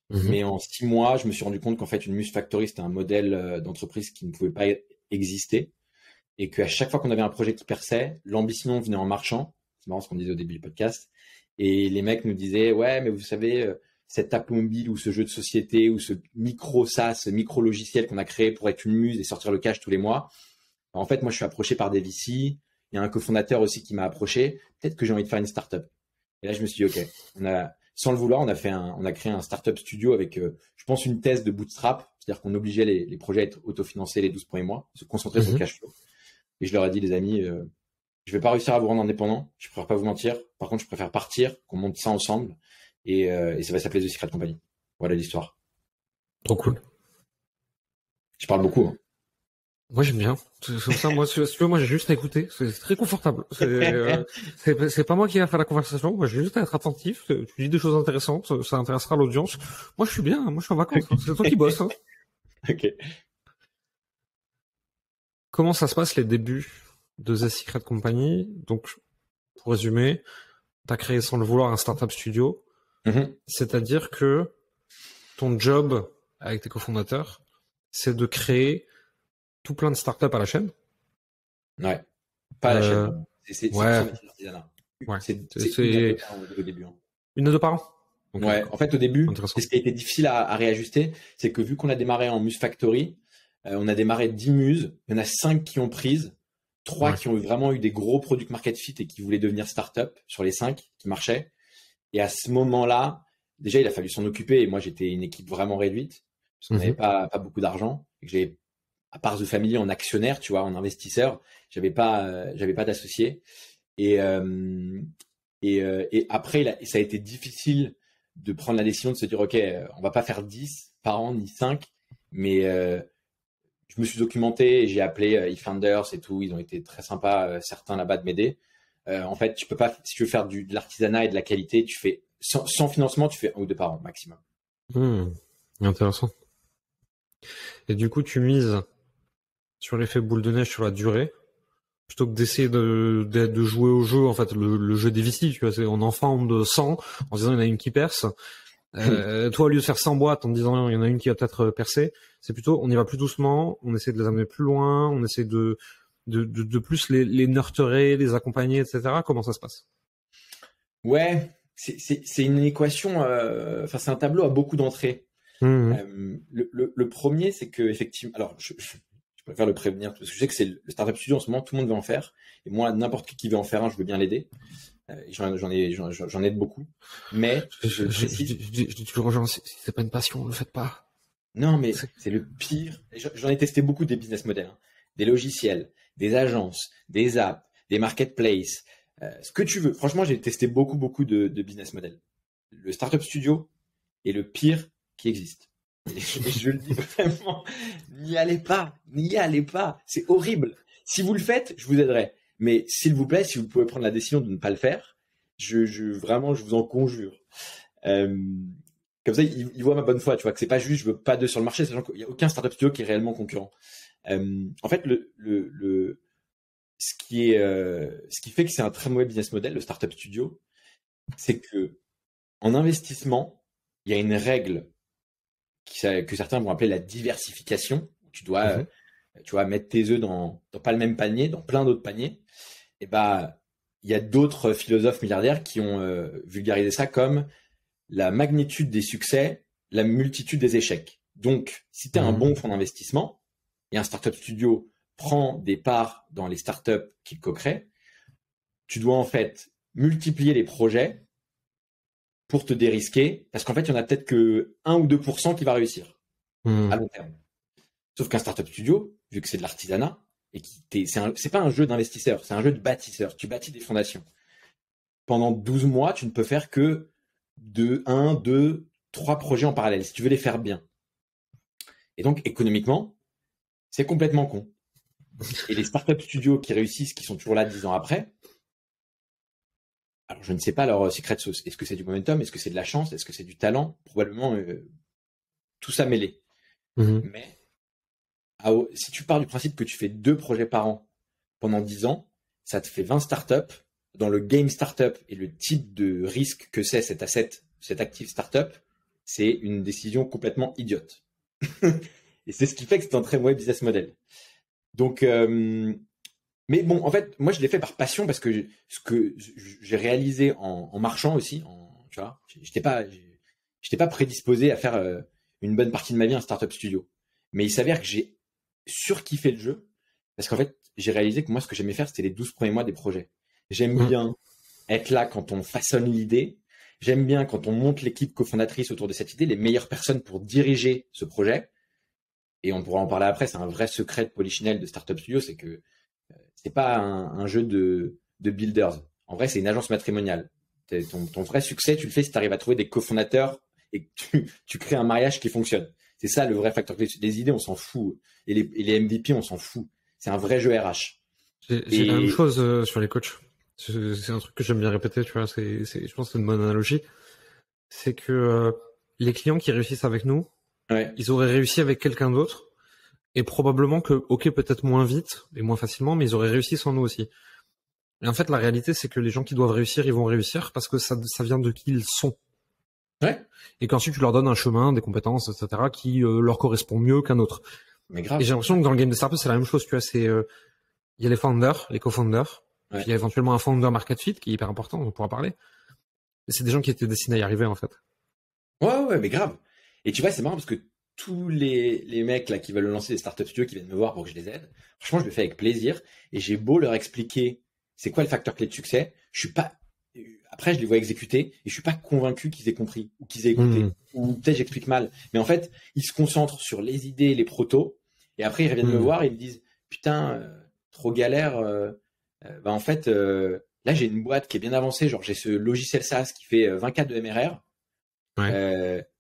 Mais en 6 mois, je me suis rendu compte qu'en fait, une Muse Factory, c'était un modèle d'entreprise qui ne pouvait pas exister. Et qu'à chaque fois qu'on avait un projet qui perçait, l'ambition venait en marchant. C'est marrant ce qu'on disait au début du podcast. Et les mecs nous disaient, ouais, mais vous savez, cette app mobile ou ce jeu de société ou ce micro SaaS, ce micro logiciel qu'on a créé pour être une muse et sortir le cash tous les mois. En fait, moi, je suis approché par des VC. Il y a un cofondateur aussi qui m'a approché. Peut-être que j'ai envie de faire une startup. Et là, je me suis dit, OK, sans le vouloir, on a créé un startup studio avec, je pense, une thèse de bootstrap. C'est-à-dire qu'on obligeait les projets à être autofinancés les 12 premiers mois, se concentrer sur le cash flow. Et je leur ai dit, les amis, je vais pas réussir à vous rendre indépendant. Je préfère pas vous mentir. Par contre, je préfère partir, qu'on monte ça ensemble. Et ça va s'appeler The Secret Company. Voilà l'histoire. Trop cool. Je parle beaucoup. Hein. Moi, j'aime bien. C'est comme ça, moi, si tu veux, moi, j'ai juste à écouter. C'est très confortable. C'est pas moi qui va faire la conversation. Moi, j'ai juste à être attentif. Tu dis des choses intéressantes. Ça intéressera l'audience. Moi, je suis bien. Moi, je suis en vacances. Hein. C'est toi qui bosses. Hein. Ok. Comment ça se passe les débuts de The Secret Company? Donc, pour résumer, tu as créé sans le vouloir un startup studio. C'est-à-dire que ton job avec tes cofondateurs, c'est de créer tout plein de startups à la chaîne. Ouais. Pas à la chaîne. C'est ouais. C'est au début. Hein. Une à deux par an. Okay. Ouais. En fait, au début, ce qui a été difficile à réajuster, c'est que vu qu'on a démarré en Muse Factory, on a démarré 10 muses. Il y en a 5 qui ont prises. 3 qui ont vraiment eu des gros product market fit et qui voulaient devenir start-up sur les 5 qui marchaient. Et à ce moment-là, déjà, il a fallu s'en occuper. Et moi, j'étais une équipe vraiment réduite parce qu'on n'avait pas beaucoup d'argent. Et que j'avais, à part The Family en actionnaire, tu vois, en investisseur, j'avais pas d'associés. Et après, ça a été difficile de prendre la décision de se dire, OK, on va pas faire 10 par an ni 5, mais je me suis documenté et j'ai appelé eFounders et tout. Ils ont été très sympas, certains là-bas, de m'aider. En fait, tu peux pas, si tu veux faire de l'artisanat et de la qualité, tu fais sans financement, tu fais 1 ou 2 par an maximum. Intéressant. Et du coup, tu mises sur l'effet boule de neige sur la durée, plutôt que d'essayer de jouer au jeu, en fait, le jeu des VC, tu vois, c'est on en forme de 100, en se disant il y en a une qui perce. Toi, au lieu de faire 100 boîtes en disant il y en a une qui va peut-être percer, c'est plutôt on y va plus doucement, on essaie de les amener plus loin, on essaie de plus les nurturer, les accompagner, etc. Comment ça se passe? Ouais, c'est une équation, enfin c'est un tableau à beaucoup d'entrées. Le premier, c'est que effectivement, alors je préfère le prévenir parce que je sais que c'est le startup studio en ce moment, tout le monde veut en faire, et moi n'importe qui veut en faire un, je veux bien l'aider. J'en aide beaucoup, mais je dis toujours aux gens, si c'est pas une passion, le faites pas. Non, mais c'est le pire. J'en ai testé beaucoup des business models, hein. Des logiciels, des agences, des apps, des marketplaces, ce que tu veux. Franchement, j'ai testé beaucoup de business models. Le startup studio est le pire qui existe. Et je le dis vraiment, n'y allez pas. C'est horrible. Si vous le faites, je vous aiderai. Mais s'il vous plaît, si vous pouvez prendre la décision de ne pas le faire, vraiment, je vous en conjure. Comme ça, ils voient ma bonne foi, tu vois, que c'est pas juste, je veux pas d'eux sur le marché, sachant qu'il y a aucun startup studio qui est réellement concurrent. En fait, ce qui fait que c'est un très mauvais business model, le startup studio, c'est que en investissement, il y a une règle que certains vont appeler la diversification. Tu dois mettre tes œufs dans pas le même panier, dans plein d'autres paniers. Et il y a d'autres philosophes milliardaires qui ont vulgarisé ça comme la magnitude des succès, la multitude des échecs. Donc, si tu as un bon fonds d'investissement et un startup studio prend des parts dans les startups qu'il co-crée, tu dois en fait multiplier les projets pour te dérisquer, parce qu'en fait, il y en a peut-être que 1 ou 2% qui va réussir à long terme. Sauf qu'un startup studio, vu que c'est de l'artisanat, et c'est pas un jeu d'investisseur, c'est un jeu de bâtisseur. Tu bâtis des fondations. Pendant 12 mois, tu ne peux faire que 1, 2, 3 projets en parallèle, si tu veux les faire bien. Et donc, économiquement, c'est complètement con. Et les startup studios qui réussissent, qui sont toujours là 10 ans après, alors je ne sais pas leur secret sauce. Est-ce que c'est du momentum? Est-ce que c'est de la chance? Est-ce que c'est du talent? Probablement tout ça mêlé. Mais si tu pars du principe que tu fais 2 projets par an pendant 10 ans, ça te fait 20 startups. Dans le game startup et le type de risque que c'est cet asset, cet actif startup, c'est une décision complètement idiote. Et c'est ce qui fait que c'est un très mauvais business model. Donc, mais bon, en fait, moi je l'ai fait par passion parce que ce que j'ai réalisé en marchant aussi, tu vois, j'étais pas prédisposé à faire une bonne partie de ma vie en startup studio. Mais il s'avère que j'ai surkiffé le jeu parce qu'en fait, j'ai réalisé que moi ce que j'aimais faire, c'était les 12 premiers mois des projets. J'aime bien être là quand on façonne l'idée. J'aime bien quand on monte l'équipe cofondatrice autour de cette idée, les meilleures personnes pour diriger ce projet. Et on pourra en parler après, c'est un vrai secret de Polichinelle de Startup Studio, c'est que c'est pas un jeu de builders. En vrai, c'est une agence matrimoniale. Ton vrai succès, tu le fais si tu arrives à trouver des cofondateurs et que tu crées un mariage qui fonctionne. C'est ça le vrai facteur clé. Les idées, on s'en fout. Et les MVP, on s'en fout. C'est un vrai jeu RH. J'ai la même chose sur les coachs. C'est un truc que j'aime bien répéter, tu vois. Je pense que c'est une bonne analogie. C'est que les clients qui réussissent avec nous, ils auraient réussi avec quelqu'un d'autre. Et probablement que, ok, peut-être moins vite et moins facilement, mais ils auraient réussi sans nous aussi. Et en fait, la réalité, c'est que les gens qui doivent réussir, ils vont réussir parce que ça vient de qui ils sont. Ouais. Et qu'ensuite, tu leur donnes un chemin, des compétences, etc., qui leur correspond mieux qu'un autre. Mais grave. Et j'ai l'impression que dans le game des startups, c'est la même chose, tu vois. Il y a les founders, les co-founders. Puis il y a éventuellement un founder market fit qui est hyper important, on pourra parler. Et c'est des gens qui étaient destinés à y arriver, en fait. Ouais, mais grave. Et tu vois, c'est marrant parce que tous les mecs là qui veulent lancer des startups studios qui viennent me voir pour que je les aide, franchement, je le fais avec plaisir. Et j'ai beau leur expliquer c'est quoi le facteur clé de succès, je suis pas. Après, je les vois exécuter et je suis pas convaincu qu'ils aient compris ou qu'ils aient écouté. Ou peut-être j'explique mal. Mais en fait, ils se concentrent sur les idées, les protos. Et après, ils reviennent me voir et ils me disent putain, trop galère. En fait, là, j'ai une boîte qui est bien avancée. Genre, j'ai ce logiciel SaaS qui fait 24 de MRR.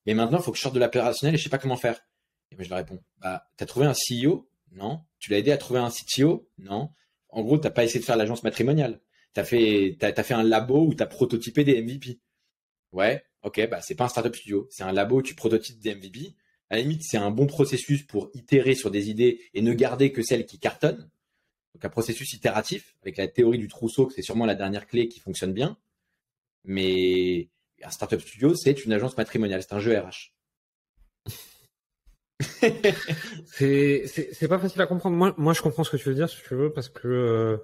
Mais maintenant, il faut que je sorte de l'opérationnel et je sais pas comment faire. Et moi, je leur réponds t'as trouvé un CEO? Non. Tu l'as aidé à trouver un CTO? Non. En gros, t'as pas essayé de faire l'agence matrimoniale. T'as fait un labo où t'as prototypé des MVP. Ouais, ok, c'est pas un startup studio. C'est un labo où tu prototypes des MVP. À la limite, c'est un bon processus pour itérer sur des idées et ne garder que celles qui cartonnent. Donc un processus itératif avec la théorie du trousseau, que c'est sûrement la dernière clé qui fonctionne bien. Mais un startup studio, c'est une agence matrimoniale, c'est un jeu RH. C'est pas facile à comprendre. Moi, je comprends ce que tu veux dire, si tu veux, parce que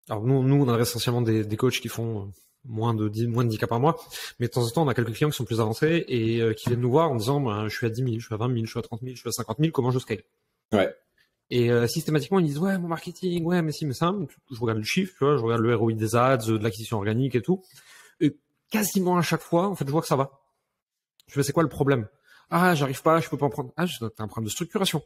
alors nous, on a essentiellement des coachs qui font moins de 10 cas par mois, mais de temps en temps, on a quelques clients qui sont plus avancés et qui viennent nous voir en disant, je suis à 10 000, je suis à 20 000, je suis à 30 000, je suis à 50 000, comment je scale? Ouais. Et systématiquement, ils disent, ouais, mon marketing, ouais, mais si, mais ça, je regarde le chiffre, tu vois, je regarde le ROI des ads, de l'acquisition organique et tout. Et quasiment à chaque fois, en fait, je vois que ça va. Je fais, c'est quoi le problème? Ah, j'arrive pas, je peux pas en prendre. Ah, t'as un problème de structuration.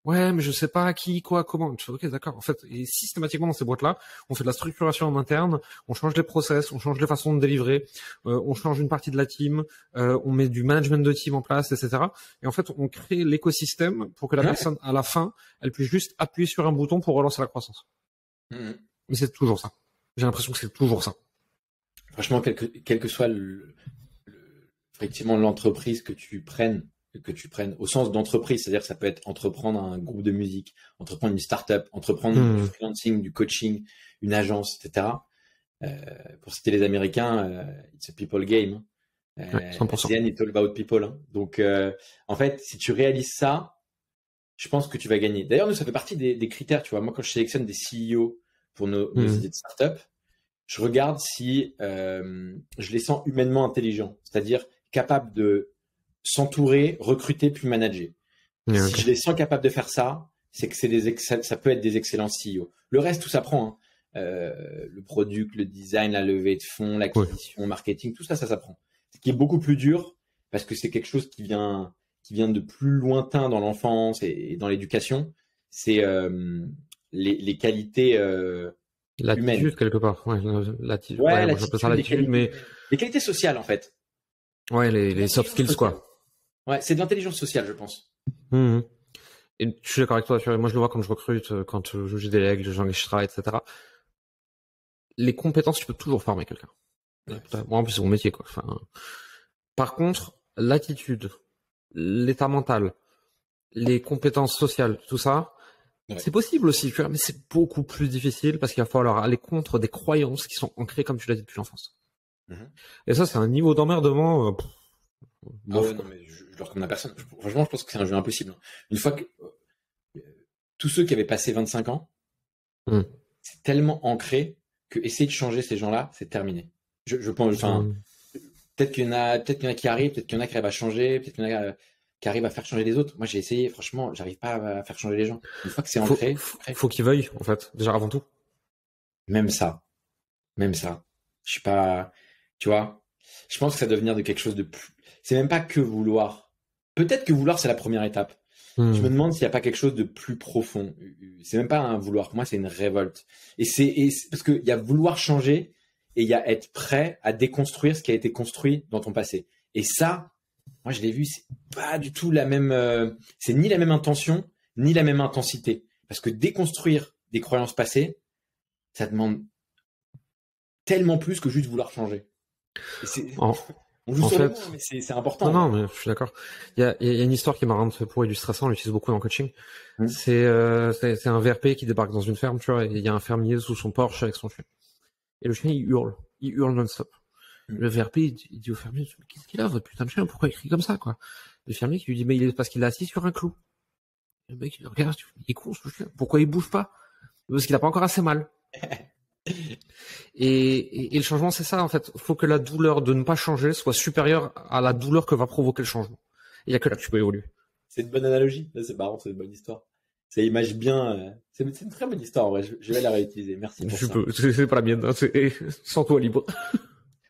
Ouais, mais je sais pas qui, quoi, comment. Je fais, ok, d'accord. En fait, et systématiquement dans ces boîtes-là, on fait de la structuration en interne, on change les process, on change les façons de délivrer, on change une partie de la team, on met du management de team en place, etc. Et en fait, on crée l'écosystème pour que la personne, à la fin, elle puisse juste appuyer sur un bouton pour relancer la croissance. Mais c'est toujours ça. J'ai l'impression que c'est toujours ça. Franchement, quel que soit effectivement l'entreprise que tu prennes au sens d'entreprise, c'est-à-dire que ça peut être entreprendre un groupe de musique, entreprendre une start-up, entreprendre du freelancing, du coaching, une agence, etc. Pour citer les Américains, it's a people game. 100%. The end, it's all about people. Hein. Donc, en fait, si tu réalises ça, je pense que tu vas gagner. D'ailleurs, nous, ça fait partie des critères. Tu vois, moi, quand je sélectionne des CEO pour nos idées de start-up, je regarde si je les sens humainement intelligents, c'est-à-dire capables de s'entourer, recruter, puis manager. Si je les sens capables de faire ça, c'est que ça peut être des excellents CEO. Le reste, tout s'apprend. Hein. Le product, le design, la levée de fonds, l'acquisition, marketing, tout ça, ça s'apprend. Ce qui est beaucoup plus dur, parce que c'est quelque chose qui vient de plus lointain dans l'enfance et dans l'éducation, c'est les qualités l'attitude quelque part. Ouais, l'attitude. Ouais, moi j'appelle ça l'attitude, mais les qualités sociales en fait. Ouais, les soft skills quoi. Ouais, c'est de l'intelligence sociale, je pense. Et je suis d'accord avec toi. Moi, je le vois quand je recrute, quand je délègue les gens que je travaille, etc. les compétences, tu peux toujours former quelqu'un. Ouais. Moi, en plus, c'est mon métier, quoi. Enfin, par contre, l'attitude, l'état mental, les compétences sociales, tout ça, c'est possible aussi, tu vois, mais c'est beaucoup plus difficile parce qu'il va falloir aller contre des croyances qui sont ancrées, comme tu l'as dit, depuis l'enfance. Et ça, c'est un niveau d'emmerdement. Non, mais je le recommande à personne. Franchement, je pense que c'est un jeu impossible. Une fois que tous ceux qui avaient passé 25 ans, c'est tellement ancré que essayer de changer ces gens-là, c'est terminé. Je pense, enfin, peut-être qu'il y en a qui arrivent, peut-être qu'il y en a qui arrivent à changer, peut-être qu'il y en a qui arrivent à faire changer les autres. Moi, j'ai essayé, franchement, j'arrive pas à faire changer les gens. Une fois que c'est ancré, faut qu'ils veuillent, en fait, déjà avant tout. Même ça. Je suis pas, tu vois, je pense que ça doit venir de quelque chose de plus. C'est même pas que vouloir. Peut-être que vouloir, c'est la première étape. Je me demande s'il n'y a pas quelque chose de plus profond. C'est même pas un vouloir. Pour moi, c'est une révolte. Et c'est parce qu'il y a vouloir changer et il y a être prêt à déconstruire ce qui a été construit dans ton passé. Et ça, moi, je l'ai vu, c'est pas du tout la même. C'est ni la même intention, ni la même intensité. Parce que déconstruire des croyances passées, ça demande tellement plus que juste vouloir changer. On joue sur le mot, mais c'est important. Non, mais je suis d'accord. Il y a une histoire qui est marrante pour illustrer ça, on l'utilise beaucoup dans le coaching. C'est un VRP qui débarque dans une ferme, tu vois, et il y a un fermier sous son porche avec son chien. Et le chien, il hurle non-stop. Le VRP, il dit au fermier, qu'est-ce qu'il a, votre putain de chien, pourquoi il crie comme ça, quoi? Le fermier qui lui dit, mais il est parce qu'il est assis sur un clou. Et le mec, il regarde, il est con, ce chien, pourquoi il bouge pas? Parce qu'il a pas encore assez mal. Et le changement, c'est ça, en fait. Faut que la douleur de ne pas changer soit supérieure à la douleur que va provoquer le changement. Il y a que là que tu peux évoluer. C'est une bonne analogie. Là, c'est marrant, c'est une bonne histoire. Ça image bien. C'est une très bonne histoire, en vrai. Je vais la réutiliser. Merci pour ça. C'est pas la mienne. Hein, sans toi libre.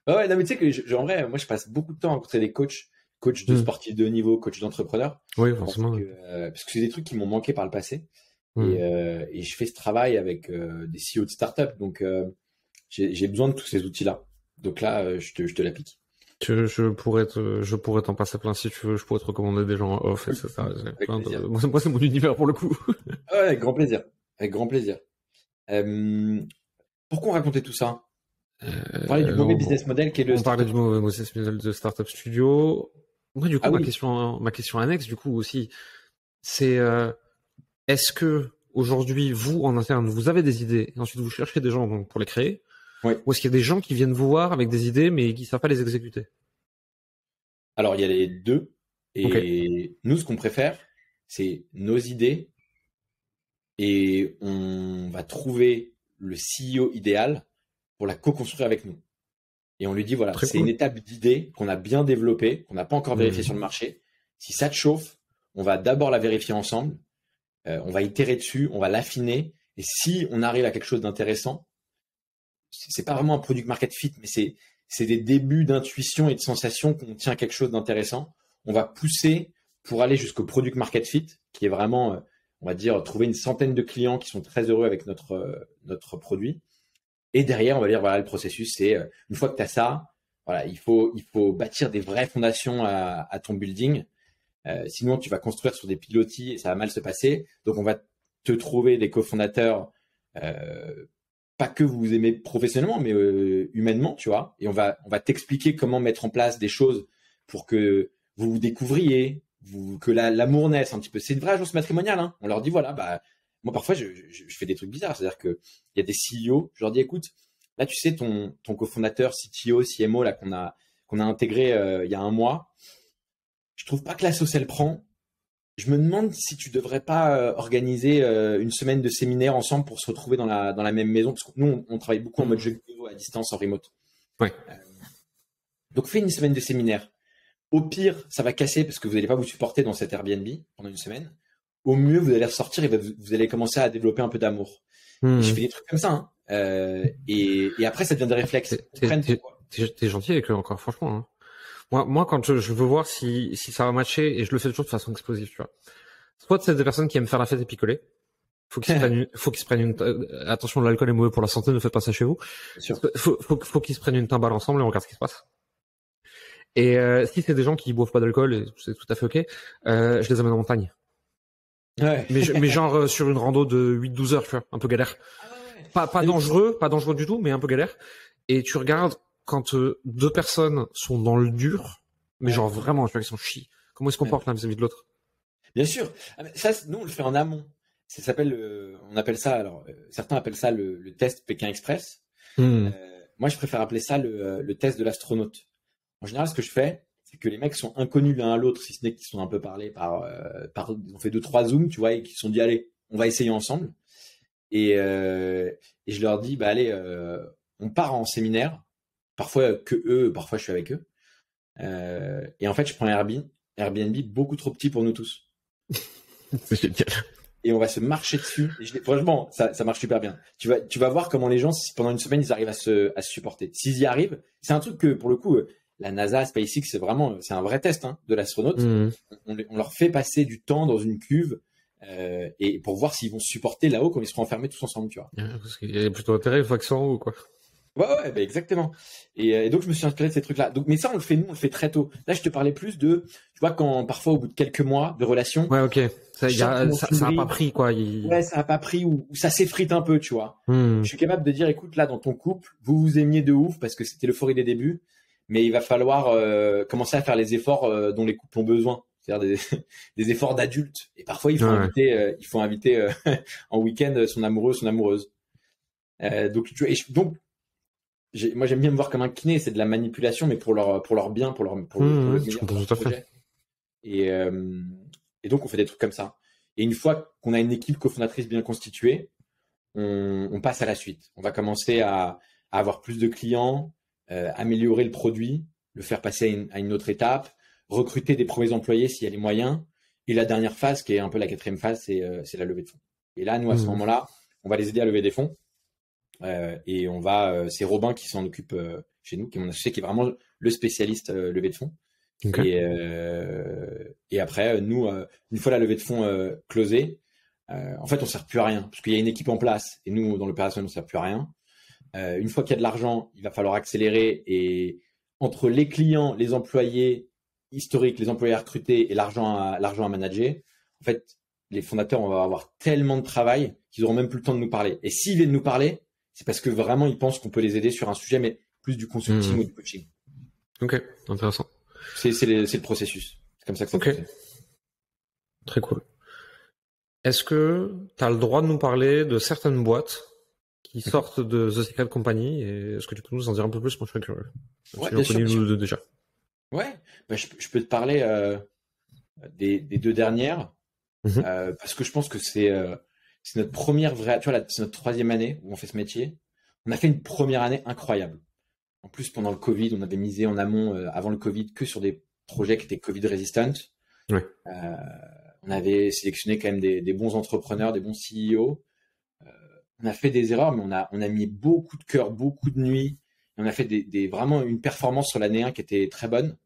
Ouais, non, mais tu sais que, en vrai, moi, je passe beaucoup de temps à rencontrer des coachs de sportifs de haut niveau, coachs d'entrepreneurs. Oui, forcément. Parce que c'est des trucs qui m'ont manqué par le passé. Et je fais ce travail avec des CEO de start-up. Donc, j'ai besoin de tous ces outils-là. Donc là, je te l'applique. Je pourrais t'en passer plein si tu veux. Je pourrais te recommander des gens off, etc. Moi, c'est mon univers pour le coup. Ouais, avec grand plaisir. Pourquoi on racontait tout ça? On parlait du mauvais business model qui est le. On parlait du mauvais business model de Startup Studio. Moi, du coup, ma question annexe, du coup aussi, c'est est-ce que aujourd'hui, vous en interne, vous avez des idées et ensuite vous cherchez des gens donc, pour les créer? Oui. Ou est-ce qu'il y a des gens qui viennent vous voir avec des idées mais qui ne savent pas les exécuter? Alors, il y a les deux. Et nous, ce qu'on préfère, c'est nos idées et on va trouver le CEO idéal pour la co-construire avec nous. Et on lui dit, voilà, c'est une étape d'idée qu'on a bien développée, qu'on n'a pas encore vérifiée sur le marché. Si ça te chauffe, on va d'abord la vérifier ensemble. On va itérer dessus, on va l'affiner. Et si on arrive à quelque chose d'intéressant, c'est pas vraiment un product market fit, mais c'est des débuts d'intuition et de sensation qu'on tient quelque chose d'intéressant. On va pousser pour aller jusqu'au product market fit, qui est vraiment, on va dire, trouver une centaine de clients qui sont très heureux avec notre produit. Et derrière, on va dire, voilà, le processus, c'est une fois que tu as ça, voilà, il faut bâtir des vraies fondations à ton building. Sinon, tu vas construire sur des pilotis et ça va mal se passer. Donc, on va te trouver des cofondateurs, pas que vous aimez professionnellement, mais humainement, tu vois. Et on va t'expliquer comment mettre en place des choses pour que vous découvriez, que l'amour naisse un petit peu. C'est une vraie agence matrimoniale. Hein. On leur dit, voilà, bah, moi, parfois, je fais des trucs bizarres. C'est-à-dire qu'il y a des CEO, je leur dis, écoute, là, tu sais, ton cofondateur, CTO, CMO, là, qu'on a intégré il y a un mois, je trouve pas que la sauce, elle prend. Je me demande si tu devrais pas organiser une semaine de séminaire ensemble pour se retrouver dans la même maison. Parce que nous, on travaille beaucoup en mode jeu vidéo à distance, en remote. Ouais. Donc, fais une semaine de séminaire. Au pire, ça va casser parce que vous n'allez pas vous supporter dans cet Airbnb pendant une semaine. Au mieux, vous allez ressortir et vous allez commencer à développer un peu d'amour. Et je fais des trucs comme ça. Hein. Et après, ça devient des réflexes. T'es gentil avec eux encore, franchement. Hein. Moi, quand je veux voir si ça va matcher, et je le fais toujours de façon explosive, tu vois. Soit c'est des personnes qui aiment faire la fête et picoler. Faut qu'ils se prennent une, attention, l'alcool est mauvais pour la santé, ne faites pas ça chez vous. Bien sûr. Faut qu'ils se prennent une timbale ensemble et on regarde ce qui se passe. Et, si c'est des gens qui boivent pas d'alcool, et c'est tout à fait ok, je les amène en montagne. Ouais. Mais genre, sur une rando de 8-12 heures, tu vois, un peu galère. pas dangereux du tout, mais un peu galère. Et tu regardes quand deux personnes sont dans le dur, mais genre vraiment, tu vois, ils sont chis. Comment ils se comportent l'un vis-à-vis de l'autre? Bien sûr. Ah, mais ça, nous, on le fait en amont. Ça s'appelle, on appelle ça, alors, certains appellent ça le test Pékin Express. Moi, je préfère appeler ça le test de l'astronaute. En général, ce que je fais, c'est que les mecs sont inconnus l'un à l'autre, si ce n'est qu'ils sont un peu parlé ils ont fait 2-3 zooms, tu vois, et qu'ils se sont dit, allez, on va essayer ensemble. Et je leur dis, bah allez, on part en séminaire. Parfois que eux, parfois je suis avec eux. Et en fait, je prends un Airbnb beaucoup trop petit pour nous tous. C'est génial. Et on va se marcher dessus. Franchement, ça marche super bien. Tu vas voir comment les gens, pendant une semaine, ils arrivent à se supporter. S'ils y arrivent, c'est un truc que, pour le coup, la NASA, SpaceX, c'est un vrai test de l'astronaute. On leur fait passer du temps dans une cuve et pour voir s'ils vont se supporter là-haut quand ils seront enfermés tous ensemble, tu vois. Parce qu'il y a plutôt intérêt une fois qu'ils sont en haut, quoi. Ouais, bah exactement. Et donc je me suis inspiré de ces trucs-là. Donc, mais ça, on le fait très tôt. Là, je te parlais plus de, tu vois, quand parfois au bout de quelques mois de relation. Ouais, ok. Ça a pas pris, quoi. Ouais, ça a pas pris ou ça s'effrite un peu, tu vois. Je suis capable de dire, écoute, là, dans ton couple, vous vous aimiez de ouf parce que c'était l'euphorie des débuts, mais il va falloir commencer à faire les efforts dont les couples ont besoin. C'est-à-dire des efforts d'adultes. Et parfois, il faut inviter en week-end son amoureux, son amoureuse. Donc, moi, j'aime bien me voir comme un kiné, c'est de la manipulation, mais pour leur bien, pour le meilleur de leur projet. Et donc, on fait des trucs comme ça. Et une fois qu'on a une équipe cofondatrice bien constituée, on passe à la suite. On va commencer à avoir plus de clients, améliorer le produit, le faire passer à une autre étape, recruter des premiers employés s'il y a les moyens. Et la dernière phase, qui est un peu la quatrième phase, c'est la levée de fonds. Et là, nous, à ce moment-là, on va les aider à lever des fonds. Et c'est Robin qui s'en occupe chez nous, qui est mon associé, qui est vraiment le spécialiste levée de fonds. Okay. Et après, nous, une fois la levée de fonds closée, en fait, on sert plus à rien parce qu'il y a une équipe en place et nous, dans l'opération, on sert plus à rien. Une fois qu'il y a de l'argent, il va falloir accélérer et entre les clients, les employés historiques, les employés à recruter et l'argent à manager, en fait, les fondateurs vont avoir tellement de travail qu'ils auront même plus le temps de nous parler. Et s'ils viennent nous parler, c'est parce que vraiment, ils pensent qu'on peut les aider sur un sujet, mais plus du consulting ou du coaching. Ok, intéressant. C'est le processus. C'est comme ça que ça fonctionne. Très cool. Est-ce que tu as le droit de nous parler de certaines boîtes qui sortent de The Secret Company et est-ce que tu peux nous en dire un peu plus? Moi, je serais curieux. Ouais, bien sûr. Déjà. Ouais, bah, je peux te parler des deux dernières parce que je pense que c'est notre première vraie, tu vois, c'est notre troisième année où on fait ce métier. On a fait une première année incroyable. En plus, pendant le Covid, on avait misé en amont, avant le Covid, que sur des projets qui étaient Covid resistant. Ouais. On avait sélectionné quand même des bons entrepreneurs, des bons CEO. On a fait des erreurs, mais on a mis beaucoup de cœur, beaucoup de nuits. Et on a fait vraiment une performance sur l'année 1 qui était très bonne.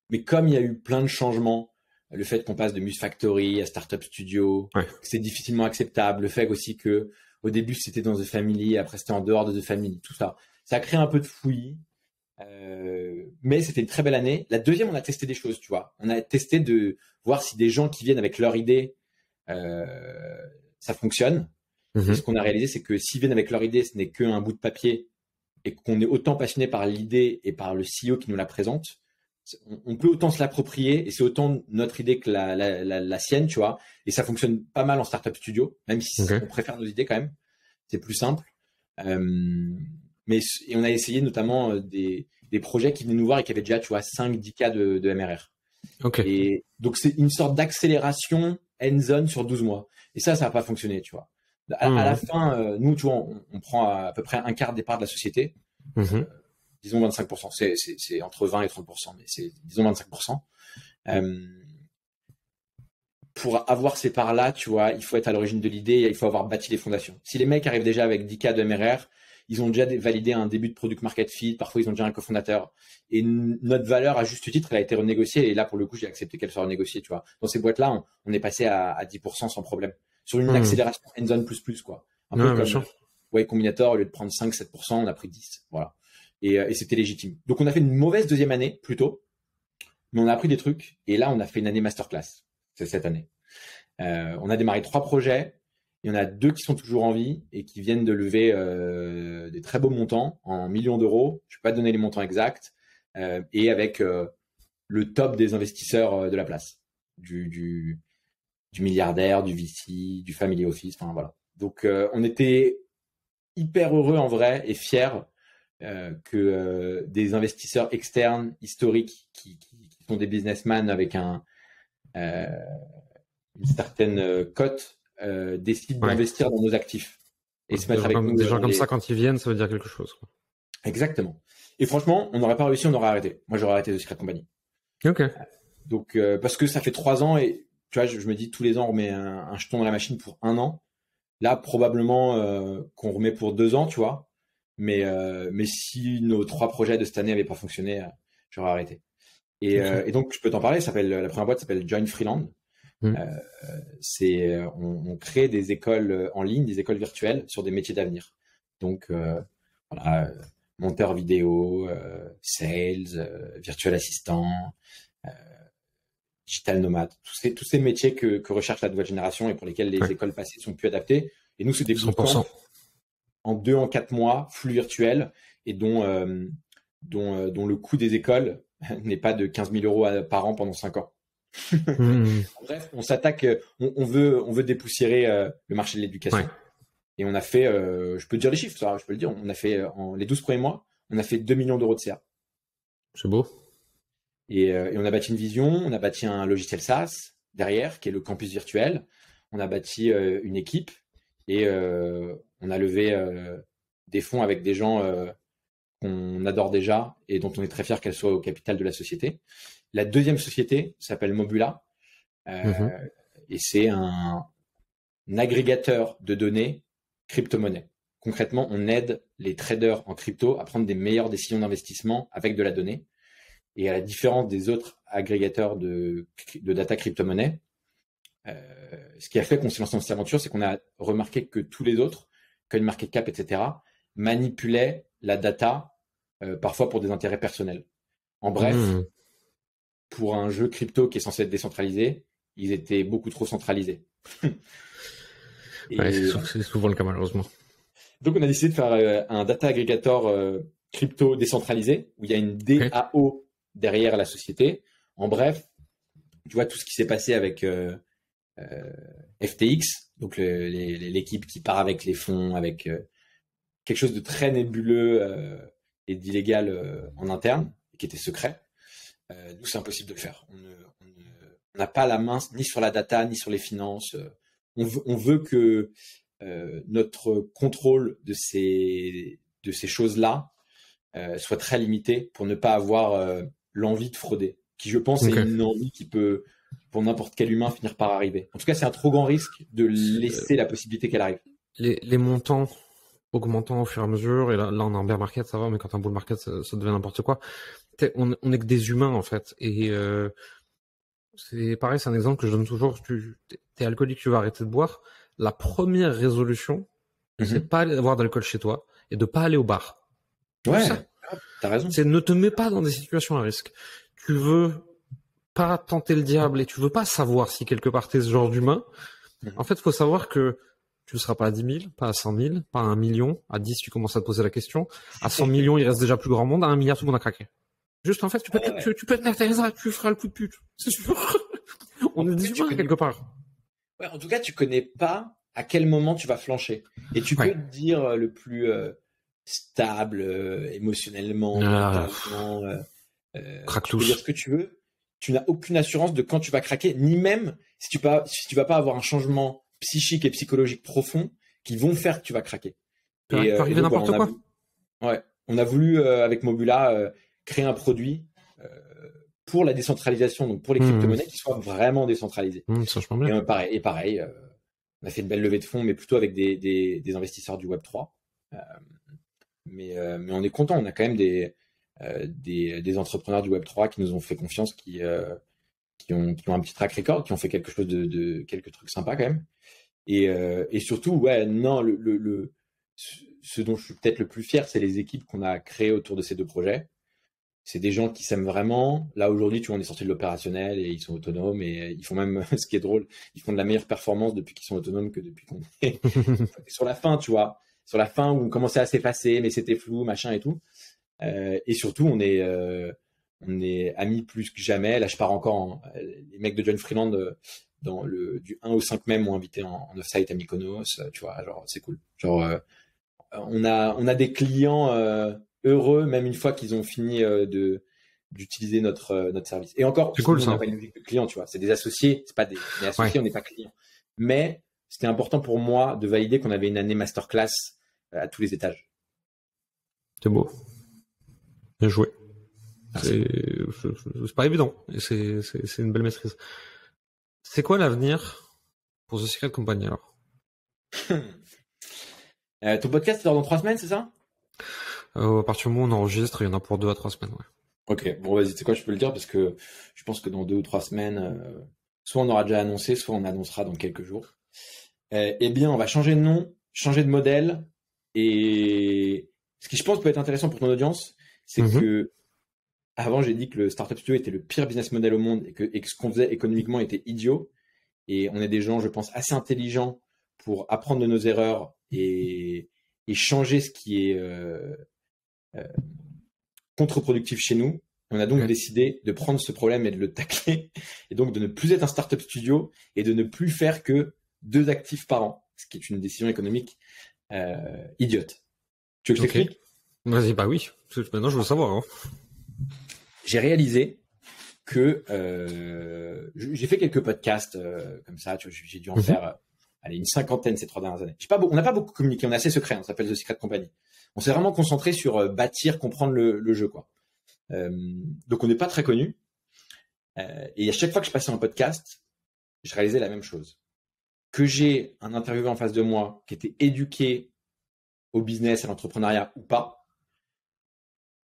Mais comme il y a eu plein de changements, le fait qu'on passe de Muse Factory à Startup Studio, c'est difficilement acceptable. Le fait aussi que au début c'était dans The Family, après c'était en dehors de The Family, tout ça. Ça a créé un peu de fouillis, mais c'était une très belle année. La deuxième, on a testé des choses, tu vois. On a testé de voir si des gens qui viennent avec leur idée, ça fonctionne. Et ce qu'on a réalisé, c'est que s'ils viennent avec leur idée, ce n'est qu'un bout de papier et qu'on est autant passionné par l'idée et par le CEO qui nous la présente, on peut autant se l'approprier et c'est autant notre idée que la sienne, tu vois. Et ça fonctionne pas mal en startup studio, même si on préfère nos idées quand même. C'est plus simple. Et on a essayé notamment des projets qui venaient nous voir et qui avaient déjà, tu vois, 5-10 cas de MRR. Okay. Et donc, c'est une sorte d'accélération hands-on sur 12 mois. Et ça n'a pas fonctionné, tu vois. À la fin, nous, tu vois, on prend à peu près un quart des parts de la société. Disons 25%. C'est entre 20 et 30%, mais c'est, disons 25%. Pour avoir ces parts-là, tu vois, il faut être à l'origine de l'idée et il faut avoir bâti les fondations. Si les mecs arrivent déjà avec 10K de MRR, ils ont déjà validé un début de product market fit, parfois ils ont déjà un cofondateur. Et notre valeur, à juste titre, elle a été renégociée. Et là, pour le coup, j'ai accepté qu'elle soit renégociée, tu vois. Dans ces boîtes-là, on est passé à 10% sans problème. Sur une accélération hands-on plus, quoi. Un peu comme Y Combinator, au lieu de prendre 5-7%, on a pris 10. Voilà. Et c'était légitime. Donc, on a fait une mauvaise deuxième année, plutôt. Mais on a appris des trucs. Et là, on a fait une année masterclass. C'est cette année. On a démarré 3 projets. Il y en a 2 qui sont toujours en vie et qui viennent de lever des très beaux montants en millions d'euros. Je ne vais pas donner les montants exacts. Et avec le top des investisseurs de la place, du milliardaire, du VC, du family office, enfin voilà. Donc on était hyper heureux en vrai et fiers que des investisseurs externes, historiques, qui sont des businessmen avec une certaine cote, décident d'investir dans nos actifs et se mettre avec nous. Des gens comme ça, quand ils viennent, ça veut dire quelque chose, quoi. Exactement. Et franchement, on n'aurait pas réussi, on aurait arrêté. Moi, j'aurais arrêté The Secret Company. Ok. Donc, parce que ça fait 3 ans et tu vois, je me dis tous les ans, on remet un jeton dans la machine pour 1 an. Là, probablement qu'on remet pour 2 ans, tu vois. Mais si nos 3 projets de cette année n'avaient pas fonctionné, j'aurais arrêté. Et donc, je peux t'en parler. La première boîte s'appelle Join Freeland. On crée des écoles en ligne, des écoles virtuelles sur des métiers d'avenir. Donc, voilà, monteur vidéo, sales, virtual assistant, digital nomade, tous ces métiers que recherche la nouvelle génération et pour lesquels les écoles passées sont plus adaptées. Et nous, c'est des bootcamps en 2 en 4 mois, flux virtuel, et dont le coût des écoles n'est pas de 15 000 euros par an pendant 5 ans. Bref, on s'attaque, on veut dépoussiérer le marché de l'éducation. Et on a fait, je peux te dire les chiffres, ça, je peux le dire, on a fait les 12 premiers mois, on a fait 2 millions d'euros de CA. C'est beau. Et on a bâti une vision, on a bâti un logiciel SaaS derrière, qui est le campus virtuel. On a bâti une équipe et on a levé des fonds avec des gens qu'on adore déjà et dont on est très fier qu'elles soient au capital de la société. La deuxième société s'appelle Mobula et c'est un agrégateur de données crypto-monnaie. Concrètement, on aide les traders en crypto à prendre des meilleures décisions d'investissement avec de la donnée. Et à la différence des autres agrégateurs de data crypto-monnaie, ce qui a fait qu'on s'est lancé dans cette aventure, c'est qu'on a remarqué que tous les autres, CoinMarketCap, etc., manipulaient la data parfois pour des intérêts personnels. En bref, pour un jeu crypto qui est censé être décentralisé, ils étaient beaucoup trop centralisés. C'est souvent le cas malheureusement. Donc on a décidé de faire un data aggregator crypto décentralisé où il y a une DAO derrière la société. En bref, tu vois tout ce qui s'est passé avec FTX, donc l'équipe qui part avec les fonds, avec quelque chose de très nébuleux et d'illégal en interne, qui était secret. Nous, c'est impossible de le faire. On n'a pas la main ni sur la data, ni sur les finances. On veut que notre contrôle de ces choses-là soit très limité pour ne pas avoir l'envie de frauder, qui je pense est une envie qui peut, pour n'importe quel humain, finir par arriver. En tout cas, c'est un trop grand risque de laisser la possibilité qu'elle arrive. Les montants augmentant au fur et à mesure, et là on a un bear market, ça va, mais quand un bull market, ça devient n'importe quoi. On est que des humains, en fait. Et c'est pareil, c'est un exemple que je donne toujours. T'es alcoolique, tu vas arrêter de boire. La première résolution, c'est pas avoir d'alcool chez toi et de pas aller au bar. Ouais, t'as raison. C'est ne te mets pas dans des situations à risque. Tu veux pas tenter le diable et tu veux pas savoir si quelque part t'es ce genre d'humain. En fait, faut savoir que tu ne seras pas à 10 000, pas à 100 000, pas à 1 million. À 10, tu commences à te poser la question. À 100 millions, il reste déjà plus grand monde. À 1 milliard, tout le monde a craqué. Juste, en fait, tu peux être Mère Teresa, tu feras le coup de pute. C'est sûr. On est des humains, quelque part. Ouais, en tout cas, tu connais pas à quel moment tu vas flancher. Et tu peux te dire le plus stable, émotionnellement, mentalement, tu peux dire ce que tu veux. Tu n'as aucune assurance de quand tu vas craquer, ni même si tu vas pas avoir un changement psychique et psychologique profond qui vont faire que tu vas craquer. Ça peut arriver n'importe quoi. On a voulu avec Mobula créer un produit pour la décentralisation, donc pour les crypto-monnaies qui soient vraiment décentralisées. Ça, je bien. Et pareil, on a fait une belle levée de fonds, mais plutôt avec des investisseurs du Web3. Mais on est content. On a quand même des entrepreneurs du Web3 qui nous ont fait confiance, qui ont un petit track record, qui ont fait quelque chose de quelques trucs sympas quand même. Et surtout, ce dont je suis peut-être le plus fier, c'est les équipes qu'on a créées autour de ces 2 projets. c'est des gens qui s'aiment vraiment. Là, aujourd'hui, tu vois, on est sorti de l'opérationnel et ils sont autonomes et ils font même, ce qui est drôle, ils font de la meilleure performance depuis qu'ils sont autonomes que depuis qu'on est sur la fin, tu vois. Sur la fin où on commençait à s'effacer, mais c'était flou, machin et tout. Et surtout, on est amis plus que jamais. Là, je pars encore, les mecs de John Freeland, du 1 au 5 mai m'ont invité en off-site à Mykonos, tu vois, genre, c'est cool. Genre, on a des clients, heureux, même une fois qu'ils ont fini d'utiliser notre service. Et encore, C'est cool, nous, on ça. n'a pas une logique de client, tu vois. C'est des associés, c'est pas des associés, on n'est pas clients. Mais c'était important pour moi de valider qu'on avait une année masterclass à tous les étages. C'est beau. Bien joué. Merci. C'est pas évident. Et c'est une belle maîtrise. C'est quoi l'avenir pour The Secret Company, alors? Ton podcast sort dans 3 semaines, c'est ça? À partir du moment où on enregistre, il y en a pour 2 à 3 semaines, ouais. Ok, bon vas-y, tu sais quoi, je peux le dire parce que je pense que dans 2 ou 3 semaines, soit on aura déjà annoncé, soit on annoncera dans quelques jours. Eh bien, on va changer de nom, changer de modèle, et ce qui je pense peut être intéressant pour ton audience, c'est que avant j'ai dit que le Startup Studio était le pire business model au monde et que ce qu'on faisait économiquement était idiot. Et on est des gens, je pense, assez intelligents pour apprendre de nos erreurs et changer ce qui est contre-productif chez nous. On a donc décidé de prendre ce problème et de le tacler, et donc de ne plus être un startup studio et de ne plus faire que 2 actifs par an, ce qui est une décision économique idiote. Tu veux que je t'explique ? Vas-y, bah oui. Maintenant, je veux savoir. Hein. J'ai réalisé que j'ai fait quelques podcasts comme ça. Tu vois, j'ai dû en faire une 50aine ces 3 dernières années. On n'a pas beaucoup communiqué, on est assez secret. On s'appelle The Secret Company. On s'est vraiment concentré sur bâtir, comprendre le jeu, quoi. Donc on n'est pas très connu. Et à chaque fois que je passais un podcast, je réalisais la même chose. Que j'ai un intervieweur en face de moi qui était éduqué au business, à l'entrepreneuriat ou pas,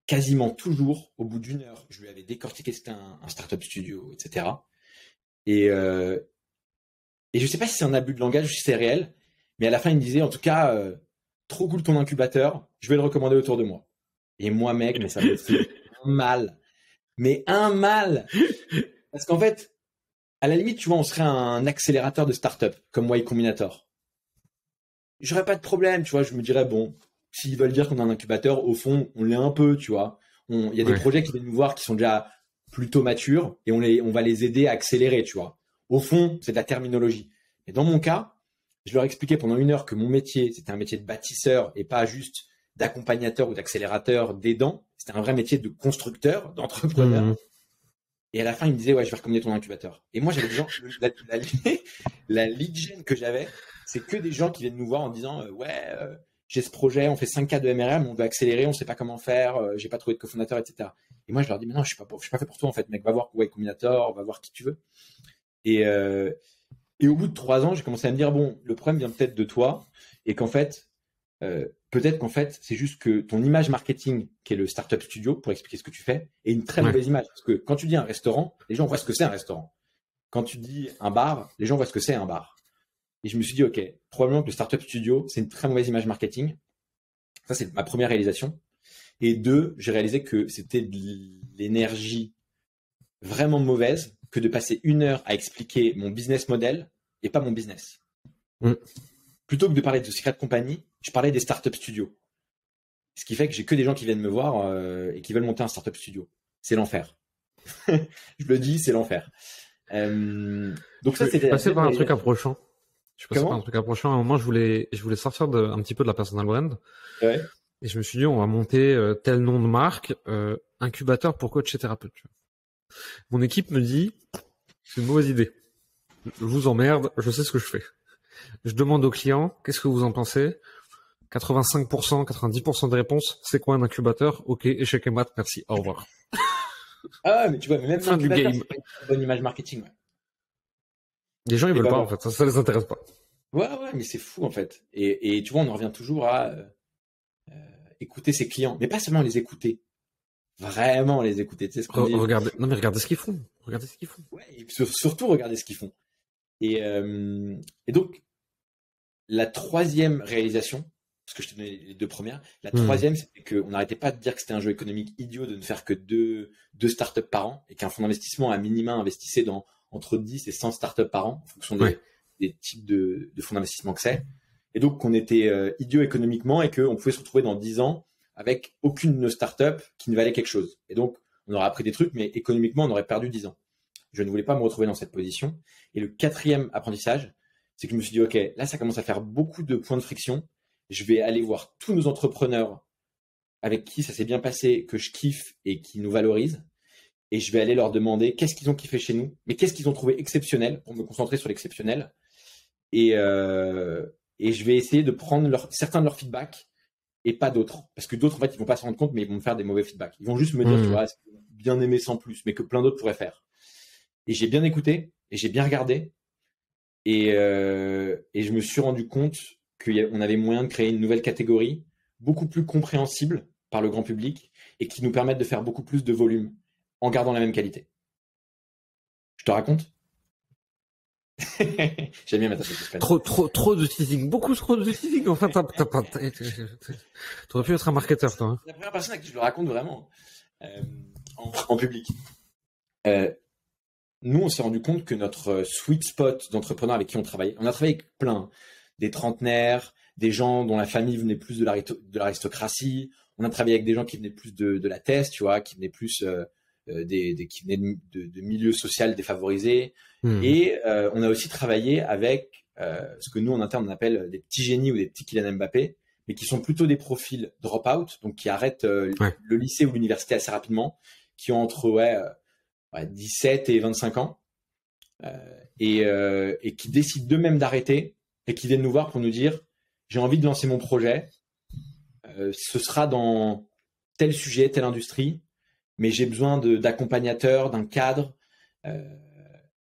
quasiment toujours, au bout d'1 heure, je lui avais décortiqué c'était un startup studio, etc. Et je sais pas si c'est un abus de langage ou si c'est réel, mais à la fin, il me disait, en tout cas, trop cool ton incubateur, je vais le recommander autour de moi. Et moi, mec, mais ça me fait un mal. Mais un mal. Parce qu'en fait, à la limite, tu vois, on serait un accélérateur de start-up, comme Y Combinator. J'aurais pas de problème, tu vois, je me dirais, bon, s'ils veulent dire qu'on a un incubateur, au fond, on l'est un peu, tu vois. Il y a des projets qui viennent nous voir qui sont déjà plutôt matures et on va les aider à accélérer, tu vois. Au fond, c'est de la terminologie. Et dans mon cas, je leur expliquais pendant 1 heure que mon métier, c'était un métier de bâtisseur et pas juste d'accompagnateur ou d'accélérateur, d'aidant. C'était un vrai métier de constructeur, d'entrepreneur. Et à la fin, il me disait, ouais, je vais recommander ton incubateur. Et moi, j'avais des gens, la lead gen que j'avais, c'est que des gens qui viennent nous voir en disant, j'ai ce projet, on fait 5 cas de MRM, on veut accélérer, on sait pas comment faire, j'ai pas trouvé de cofondateur, etc. Et moi, je leur dis, mais non, je suis pas fait pour toi, en fait, mec, va voir Y Combinator, va voir qui tu veux. Et au bout de 3 ans, j'ai commencé à me dire, bon, le problème vient peut-être de toi, et qu'en fait, peut-être qu'en fait, c'est juste que ton image marketing, qui est le Startup Studio, pour expliquer ce que tu fais, est une très mauvaise image. Parce que quand tu dis un restaurant, les gens voient ce que c'est un restaurant. Quand tu dis un bar, les gens voient ce que c'est un bar. Et je me suis dit, OK, probablement que le Startup Studio, c'est une très mauvaise image marketing. Ça, c'est ma première réalisation. Et 2, j'ai réalisé que c'était de l'énergie vraiment mauvaise que de passer 1 heure à expliquer mon business model et pas mon business. Plutôt que de parler de Secret Company, je parlais des startup studios. Ce qui fait que j'ai que des gens qui viennent me voir et qui veulent monter un startup studio. C'est l'enfer. Je le dis, c'est l'enfer. Donc ça, c'était. Je passais par un truc approchant. À un moment, je voulais sortir un petit peu de la personal brand. Ouais. Et je me suis dit, on va monter tel nom de marque, incubateur pour coach et thérapeute. Mon équipe me dit, c'est une mauvaise idée. Je vous emmerde, je sais ce que je fais. Je demande aux clients, qu'est-ce que vous en pensez? 85%, 90% des réponses, c'est quoi un incubateur? Ok, échec et mat, merci, au revoir. Ah, mais tu vois, mais même fin du game. C'est pas une bonne image marketing. Ouais. Les gens, ils veulent pas, en fait. Ça les intéresse pas. Ouais, mais c'est fou, en fait. Et tu vois, on en revient toujours à écouter ses clients. Mais pas seulement les écouter. Vraiment les écouter. Tu sais ce qu'on dit. Regardez ce qu'ils font. Ouais, et surtout, regardez ce qu'ils font. Et donc, la 3e réalisation, parce que je te donnais les 2 premières. La troisième, c'était qu'on n'arrêtait pas de dire que c'était un jeu économique idiot de ne faire que deux startups par an et qu'un fonds d'investissement à minima investissait dans entre 10 et 100 startups par an en fonction des types de fonds d'investissement que c'est. Et donc qu'on était idiot économiquement et qu'on pouvait se retrouver dans 10 ans avec aucune de nos startups qui ne valait quelque chose. Et donc, on aurait appris des trucs, mais économiquement, on aurait perdu 10 ans. Je ne voulais pas me retrouver dans cette position. Et le 4e apprentissage, c'est que je me suis dit, OK, là, ça commence à faire beaucoup de points de friction. Je vais aller voir tous nos entrepreneurs avec qui ça s'est bien passé, que je kiffe et qui nous valorisent. Et je vais aller leur demander qu'est-ce qu'ils ont kiffé chez nous, mais qu'est-ce qu'ils ont trouvé exceptionnel pour me concentrer sur l'exceptionnel. Et je vais essayer de prendre certains de leurs feedbacks et pas d'autres. Parce que d'autres, en fait, ils vont pas s'en rendre compte, mais ils vont me faire des mauvais feedbacks. Ils vont juste me dire, tu vois, bien aimé sans plus, mais que plein d'autres pourraient faire. Et j'ai bien écouté, et j'ai bien regardé, et je me suis rendu compte qu'on avait moyen de créer une nouvelle catégorie, beaucoup plus compréhensible par le grand public, et qui nous permette de faire beaucoup plus de volume, en gardant la même qualité. Je te raconte? J'aime bien mettre ça suspense. Trop de teasing, beaucoup trop de teasing. Enfin, t'aurais pu être un marketeur, toi. C'est la première personne à qui je le raconte vraiment en public. Nous, on s'est rendu compte que notre sweet spot d'entrepreneurs avec qui on a travaillé avec plein, des trentenaires, des gens dont la famille venait plus de l'aristocratie. On a travaillé avec des gens qui venaient plus de la thèse, tu vois, qui venaient plus qui venaient de milieux sociaux défavorisés. Et on a aussi travaillé avec ce que nous en interne on appelle des petits génies ou des petits Kylian Mbappé, mais qui sont plutôt des profils drop-out, donc qui arrêtent le lycée ou l'université assez rapidement, qui ont entre 17 et 25 ans et qui décident d'eux-mêmes d'arrêter et qui viennent nous voir pour nous dire j'ai envie de lancer mon projet, ce sera dans tel sujet, telle industrie, mais j'ai besoin d'accompagnateurs, d'un cadre.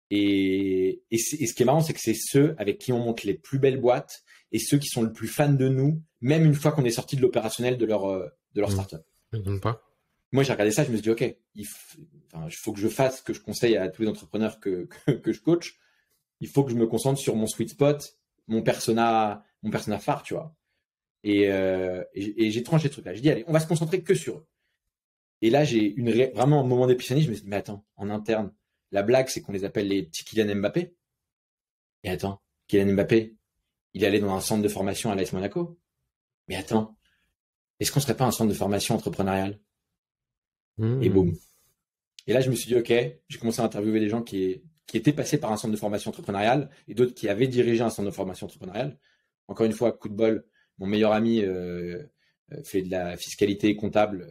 Et ce qui est marrant, c'est que c'est ceux avec qui on monte les plus belles boîtes et ceux qui sont le plus fans de nous, même une fois qu'on est sorti de l'opérationnel de leur startup. Moi, j'ai regardé ça, je me suis dit, OK, il faut que je fasse ce que je conseille à tous les entrepreneurs que je coach. Il faut que je me concentre sur mon sweet spot, mon persona phare, tu vois. Et j'ai tranché ce truc-là. J'ai dit, allez, on va se concentrer que sur eux. Et là, j'ai vraiment un moment d'épiphanie. Je me suis dit, mais attends, en interne, la blague, c'est qu'on les appelle les petits Kylian Mbappé. Et attends, Kylian Mbappé, il est allé dans un centre de formation à l'AS Monaco. Mais attends, est-ce qu'on serait pas un centre de formation entrepreneuriale? Et boum. Et là, je me suis dit, OK, j'ai commencé à interviewer des gens qui étaient passés par un centre de formation entrepreneuriale et d'autres qui avaient dirigé un centre de formation entrepreneuriale. Encore une fois, coup de bol, mon meilleur ami fait de la fiscalité comptable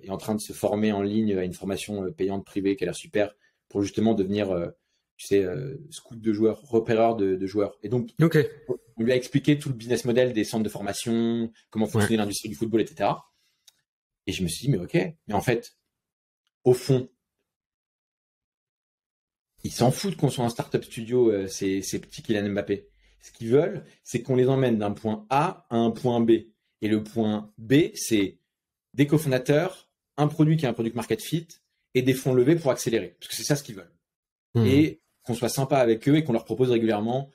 est en train de se former en ligne à une formation payante privée qui a l'air super pour justement devenir, scout de joueurs, repéreur de joueurs. Et donc, on lui a expliqué tout le business model des centres de formation, comment fonctionnait l'industrie du football, etc. Et je me suis dit, mais OK, mais en fait, au fond, ils s'en foutent qu'on soit un startup studio, ces petits Kylian Mbappé. Ce qu'ils veulent, c'est qu'on les emmène d'un point A à un point B. Et le point B, c'est des cofondateurs, un produit qui est un product market fit et des fonds levés pour accélérer. Parce que c'est ça ce qu'ils veulent. Et qu'on soit sympa avec eux et qu'on leur propose régulièrement,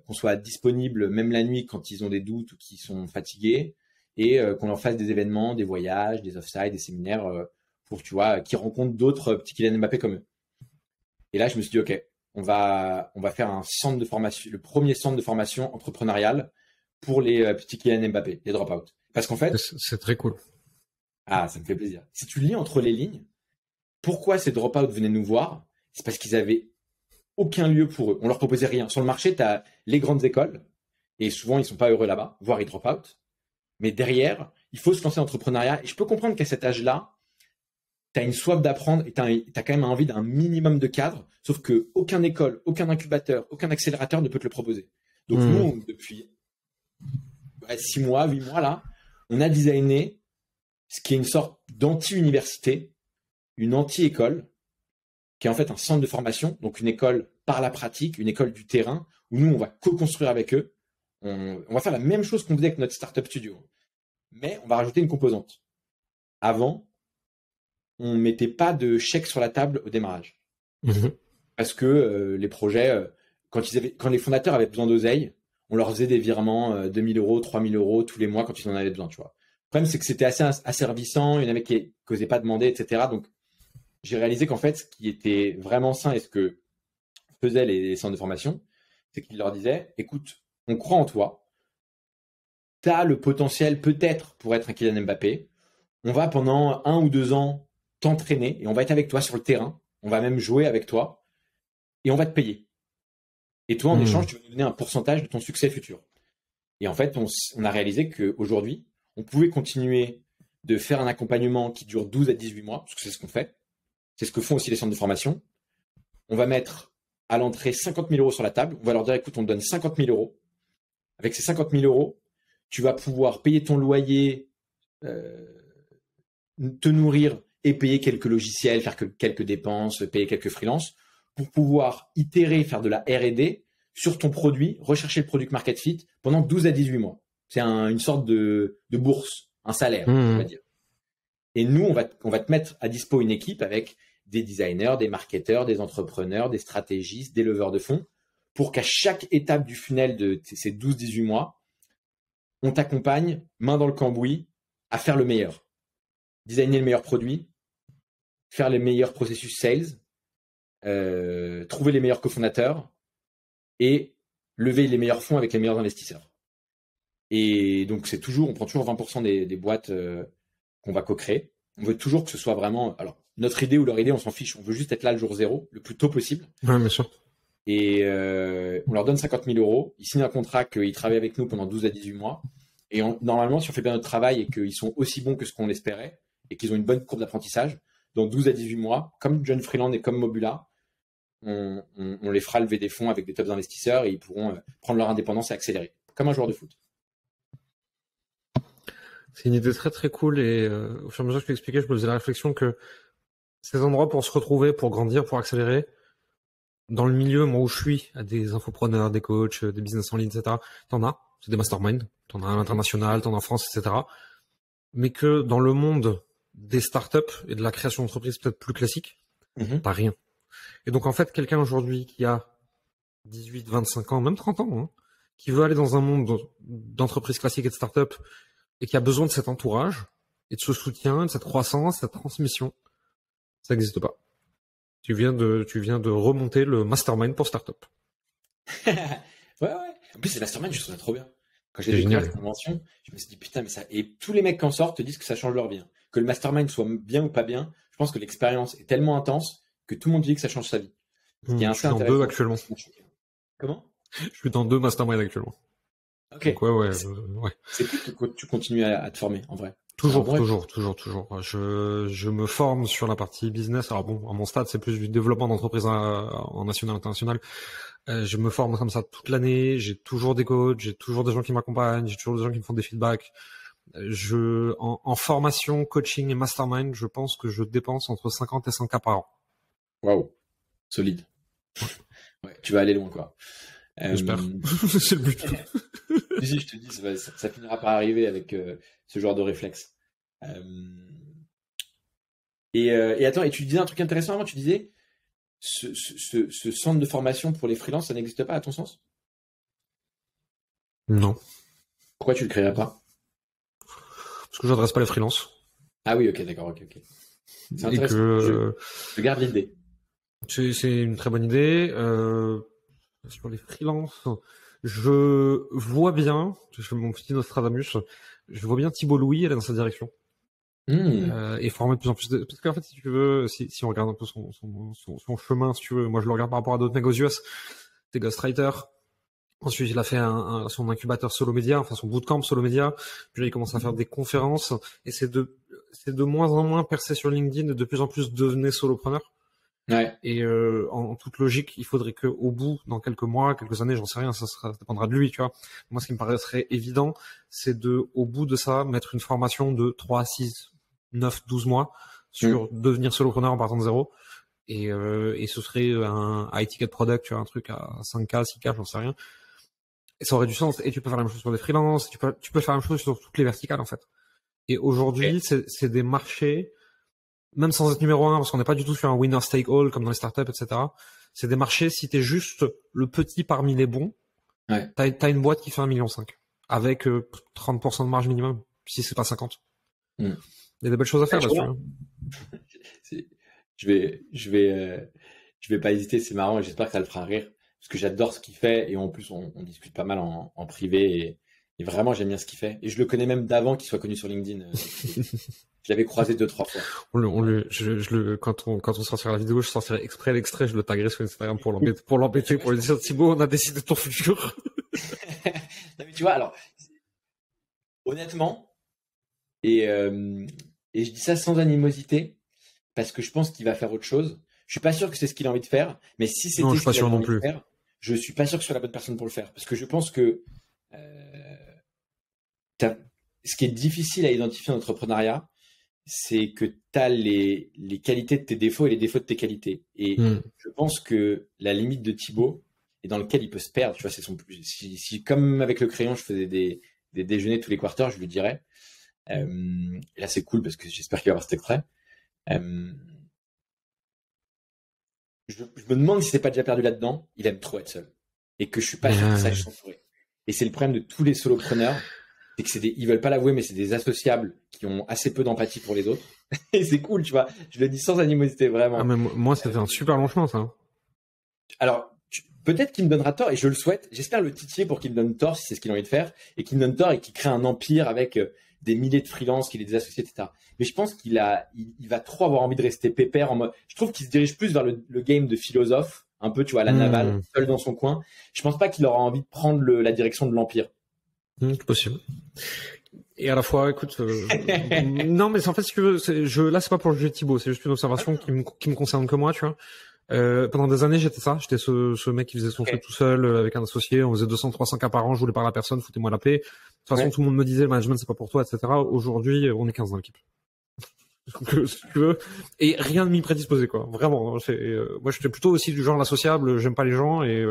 qu'on soit disponible même la nuit quand ils ont des doutes ou qu'ils sont fatigués et qu'on leur fasse des événements, des voyages, des off-site, des séminaires pour, tu vois, qu'ils rencontrent d'autres petits Kylian Mbappé comme eux. Et là, je me suis dit, OK, on va faire un centre de formation, le premier centre de formation entrepreneurial pour les petits Kylian Mbappé, les drop-out. Parce qu'en fait, c'est très cool. Ah, ça me fait plaisir. Si tu lis entre les lignes, pourquoi ces drop-out venaient nous voir? C'est parce qu'ils avaient aucun lieu pour eux. On leur proposait rien. Sur le marché, tu as les grandes écoles, et souvent, ils sont pas heureux là-bas, voire ils drop-out. Mais derrière, il faut se lancer en entrepreneuriat. Et je peux comprendre qu'à cet âge-là, tu as une soif d'apprendre et tu as quand même envie d'un minimum de cadre, sauf que aucune école, aucun incubateur, aucun accélérateur ne peut te le proposer. Donc nous, depuis 6 mois, 8 mois là, on a designé ce qui est une sorte d'anti-université, une anti-école, qui est en fait un centre de formation, donc une école par la pratique, une école du terrain, où nous, on va co-construire avec eux. On va faire la même chose qu'on faisait avec notre startup studio, mais on va rajouter une composante. Avant, on ne mettait pas de chèque sur la table au démarrage. Parce que les projets, quand les fondateurs avaient besoin d'oseille, on leur faisait des virements 2 000 €, 3 000 € tous les mois quand ils en avaient besoin, tu vois. Le problème, c'est que c'était assez asservissant, il y en avait qui n'osaient pas demander, etc. Donc, j'ai réalisé qu'en fait, ce qui était vraiment sain et ce que faisaient les centres de formation, c'est qu'ils leur disaient, écoute, on croit en toi, tu as le potentiel peut-être pour être un Kylian Mbappé, on va pendant 1 ou 2 ans t'entraîner et on va être avec toi sur le terrain, on va même jouer avec toi et on va te payer. Et toi, en échange, tu vas nous donner un pourcentage de ton succès futur. Et en fait, on a réalisé qu'aujourd'hui, on pouvait continuer de faire un accompagnement qui dure 12 à 18 mois, parce que c'est ce qu'on fait. C'est ce que font aussi les centres de formation. On va mettre à l'entrée 50 000 € sur la table. On va leur dire, écoute, on te donne 50 000 €. Avec ces 50 000 €, tu vas pouvoir payer ton loyer, te nourrir et payer quelques logiciels, faire quelques dépenses, payer quelques freelances, pour pouvoir itérer, faire de la R&D sur ton produit, rechercher le product market fit pendant 12 à 18 mois. C'est une sorte de bourse, un salaire, on va dire. Et nous, on va te mettre à dispo une équipe avec des designers, des marketeurs, des entrepreneurs, des stratégistes, des leveurs de fonds, pour qu'à chaque étape du funnel de ces 12-18 mois, on t'accompagne, main dans le cambouis, à faire le meilleur. Designer le meilleur produit, faire les meilleurs processus sales, trouver les meilleurs cofondateurs et lever les meilleurs fonds avec les meilleurs investisseurs. Et donc, on prend toujours 20% des boîtes qu'on va co-créer. On veut toujours que ce soit vraiment... Alors, notre idée ou leur idée, on s'en fiche. On veut juste être là le jour zéro, le plus tôt possible. Ouais, bien sûr. Et on leur donne 50 000 €. Ils signent un contrat qu'ils travaillent avec nous pendant 12 à 18 mois. Et normalement, si on fait bien notre travail et qu'ils sont aussi bons que ce qu'on espérait et qu'ils ont une bonne courbe d'apprentissage, dans 12 à 18 mois, comme John Freeland et comme Mobula, on les fera lever des fonds avec des top investisseurs et ils pourront prendre leur indépendance et accélérer, comme un joueur de foot. C'est une idée très très cool et au fur et à mesure que je l'expliquais, je me faisais la réflexion que ces endroits pour se retrouver, pour grandir, pour accélérer, dans le milieu, moi où je suis, à des infopreneurs, des coachs, des business en ligne, etc., t'en as, c'est des masterminds, t'en as à l'international, t'en as en France, etc. Mais que dans le monde des startups et de la création d'entreprises peut-être plus classique, t'as rien. Et donc en fait, quelqu'un aujourd'hui qui a 18, 25 ans, même 30 ans, hein, qui veut aller dans un monde d'entreprise classique et de startup et qui a besoin de cet entourage et de ce soutien, de cette croissance, de cette transmission, ça n'existe pas. Tu viens de remonter le mastermind pour startup. Ouais. En plus, les mastermind, je trouve ça trop bien. Quand j'ai découvert cette convention, je me suis dit putain, mais ça. Et tous les mecs qui en sortent te disent que ça change leur vie. Que le mastermind soit bien ou pas bien, je pense que l'expérience est tellement intense que tout le monde dit que ça change sa vie. Je suis dans 2 actuellement. Comment? Je suis dans 2 masterminds actuellement. Ok. Donc ouais. C'est cool que tu continues à te former, en vrai. Toujours. Je me forme sur la partie business. Alors bon, à mon stade, c'est plus du développement d'entreprise en national, international. Je me forme comme ça toute l'année. J'ai toujours des coachs, j'ai toujours des gens qui m'accompagnent, j'ai toujours des gens qui me font des feedbacks. En formation, coaching et mastermind, je pense que je dépense entre 50 et 100K par an. Waouh, solide. Ouais, tu vas aller loin, quoi. J'espère. C'est le but. Si, je te dis, ça finira par arriver avec ce genre de réflexe. Et attends, et tu disais un truc intéressant avant, tu disais ce centre de formation pour les freelances, ça n'existe pas à ton sens? Non. Pourquoi tu le créerais pas? Parce que j'adresse pas les freelances. Ah oui, ok, d'accord, ok. C'est intéressant. Je garde l'idée. C'est une très bonne idée. Sur les freelances, je vois bien, je fais mon petit Nostradamus, je vois bien Thibault Louis aller dans sa direction. Et former de plus en plus parce qu'en fait, si tu veux, si on regarde un peu son chemin, si tu veux, moi je le regarde par rapport à d'autres mecs aux US, c'est ghostwriter. Ensuite, il a fait son incubateur solo média, enfin son bootcamp solo média. Puis là, il commence à faire des conférences et c'est de moins en moins percé sur LinkedIn et de plus en plus devenez solopreneur. Ouais. Et en toute logique, il faudrait que au bout, dans quelques mois, quelques années, j'en sais rien, ça dépendra de lui, tu vois. Moi, ce qui me paraîtrait évident, c'est au bout de ça, mettre une formation de 3, 6, 9, 12 mois sur devenir solopreneur en partant de zéro. Et ce serait un high ticket product, tu vois, un truc à 5K, 6K, j'en sais rien. Et ça aurait du sens. Et tu peux faire la même chose sur les freelances, tu peux faire la même chose sur toutes les verticales, en fait. Et aujourd'hui, c'est des marchés, même sans être numéro 1, parce qu'on n'est pas du tout sur un winner take all comme dans les startups, etc. C'est des marchés, si t'es juste le petit parmi les bons, Ouais. T'as une boîte qui fait 1,5 million avec 30% de marge minimum, si c'est pas 50. Il y a des belles choses à faire là-dessus. Hein. Je vais pas hésiter, c'est marrant et j'espère que ça le fera rire parce que j'adore ce qu'il fait et en plus on discute pas mal en privé et vraiment j'aime bien ce qu'il fait et je le connais même d'avant qu'il soit connu sur LinkedIn. Je l'avais croisé 2-3 fois. Quand on sortira la vidéo, je sortirai exprès l'extrait, je le taguerai sur Instagram pour l'embêter, pour lui dire Thibaut, on a décidé de ton futur. Non, mais tu vois, alors honnêtement et je dis ça sans animosité parce que je pense qu'il va faire autre chose. Je suis pas sûr que c'est ce qu'il a envie de faire, mais si c'était ce qu'il a envie de faire, je suis pas sûr que je sois la bonne personne pour le faire parce que je pense que ce qui est difficile à identifier en entrepreneuriat, c'est que tu as les qualités de tes défauts et les défauts de tes qualités. Et je pense que la limite de Thibaut est dans lequel il peut se perdre. Tu vois, c'est son plus. Si comme avec le crayon, je faisais des déjeuners tous les quarters, je lui dirais. Et là, c'est cool parce que j'espère qu'il va avoir cet extrait. Je me demande si c'est pas déjà perdu là-dedans. Il aime trop être seul. Et que je suis pas sûr que ça sache s'entourer. Et c'est le problème de tous les solopreneurs. C'est que ils veulent pas l'avouer, mais c'est des associables qui ont assez peu d'empathie pour les autres. Et c'est cool, tu vois. Je le dis sans animosité, vraiment. Ah, mais moi, ça fait un super long chemin, ça. Alors, peut-être qu'il me donnera tort, et je le souhaite. J'espère le titiller pour qu'il me donne tort, si c'est ce qu'il a envie de faire, et qu'il me donne tort et qu'il crée un empire avec des milliers de freelances, qu'il ait des associés, etc. Mais je pense il va trop avoir envie de rester pépère en mode. Je trouve qu'il se dirige plus vers le game de philosophe, un peu, tu vois, à la navale, seul dans son coin. Je pense pas qu'il aura envie de prendre la direction de l'empire. C'est possible. Et à la fois, écoute, non, mais en fait, si tu veux, là, c'est pas pour juger Thibaut, c'est juste une observation qui me concerne que moi, tu vois. Pendant des années, j'étais ce mec qui faisait son truc tout seul, avec un associé, on faisait 200-300 cas par an, je voulais parler à personne, foutez-moi la paix. De toute façon, tout le monde me disait, le management, c'est pas pour toi, etc. Aujourd'hui, on est 15 dans l'équipe. Donc, si tu veux. Et rien ne m'y prédisposait, quoi. Vraiment. Moi, j'étais plutôt aussi du genre l'associable, j'aime pas les gens, et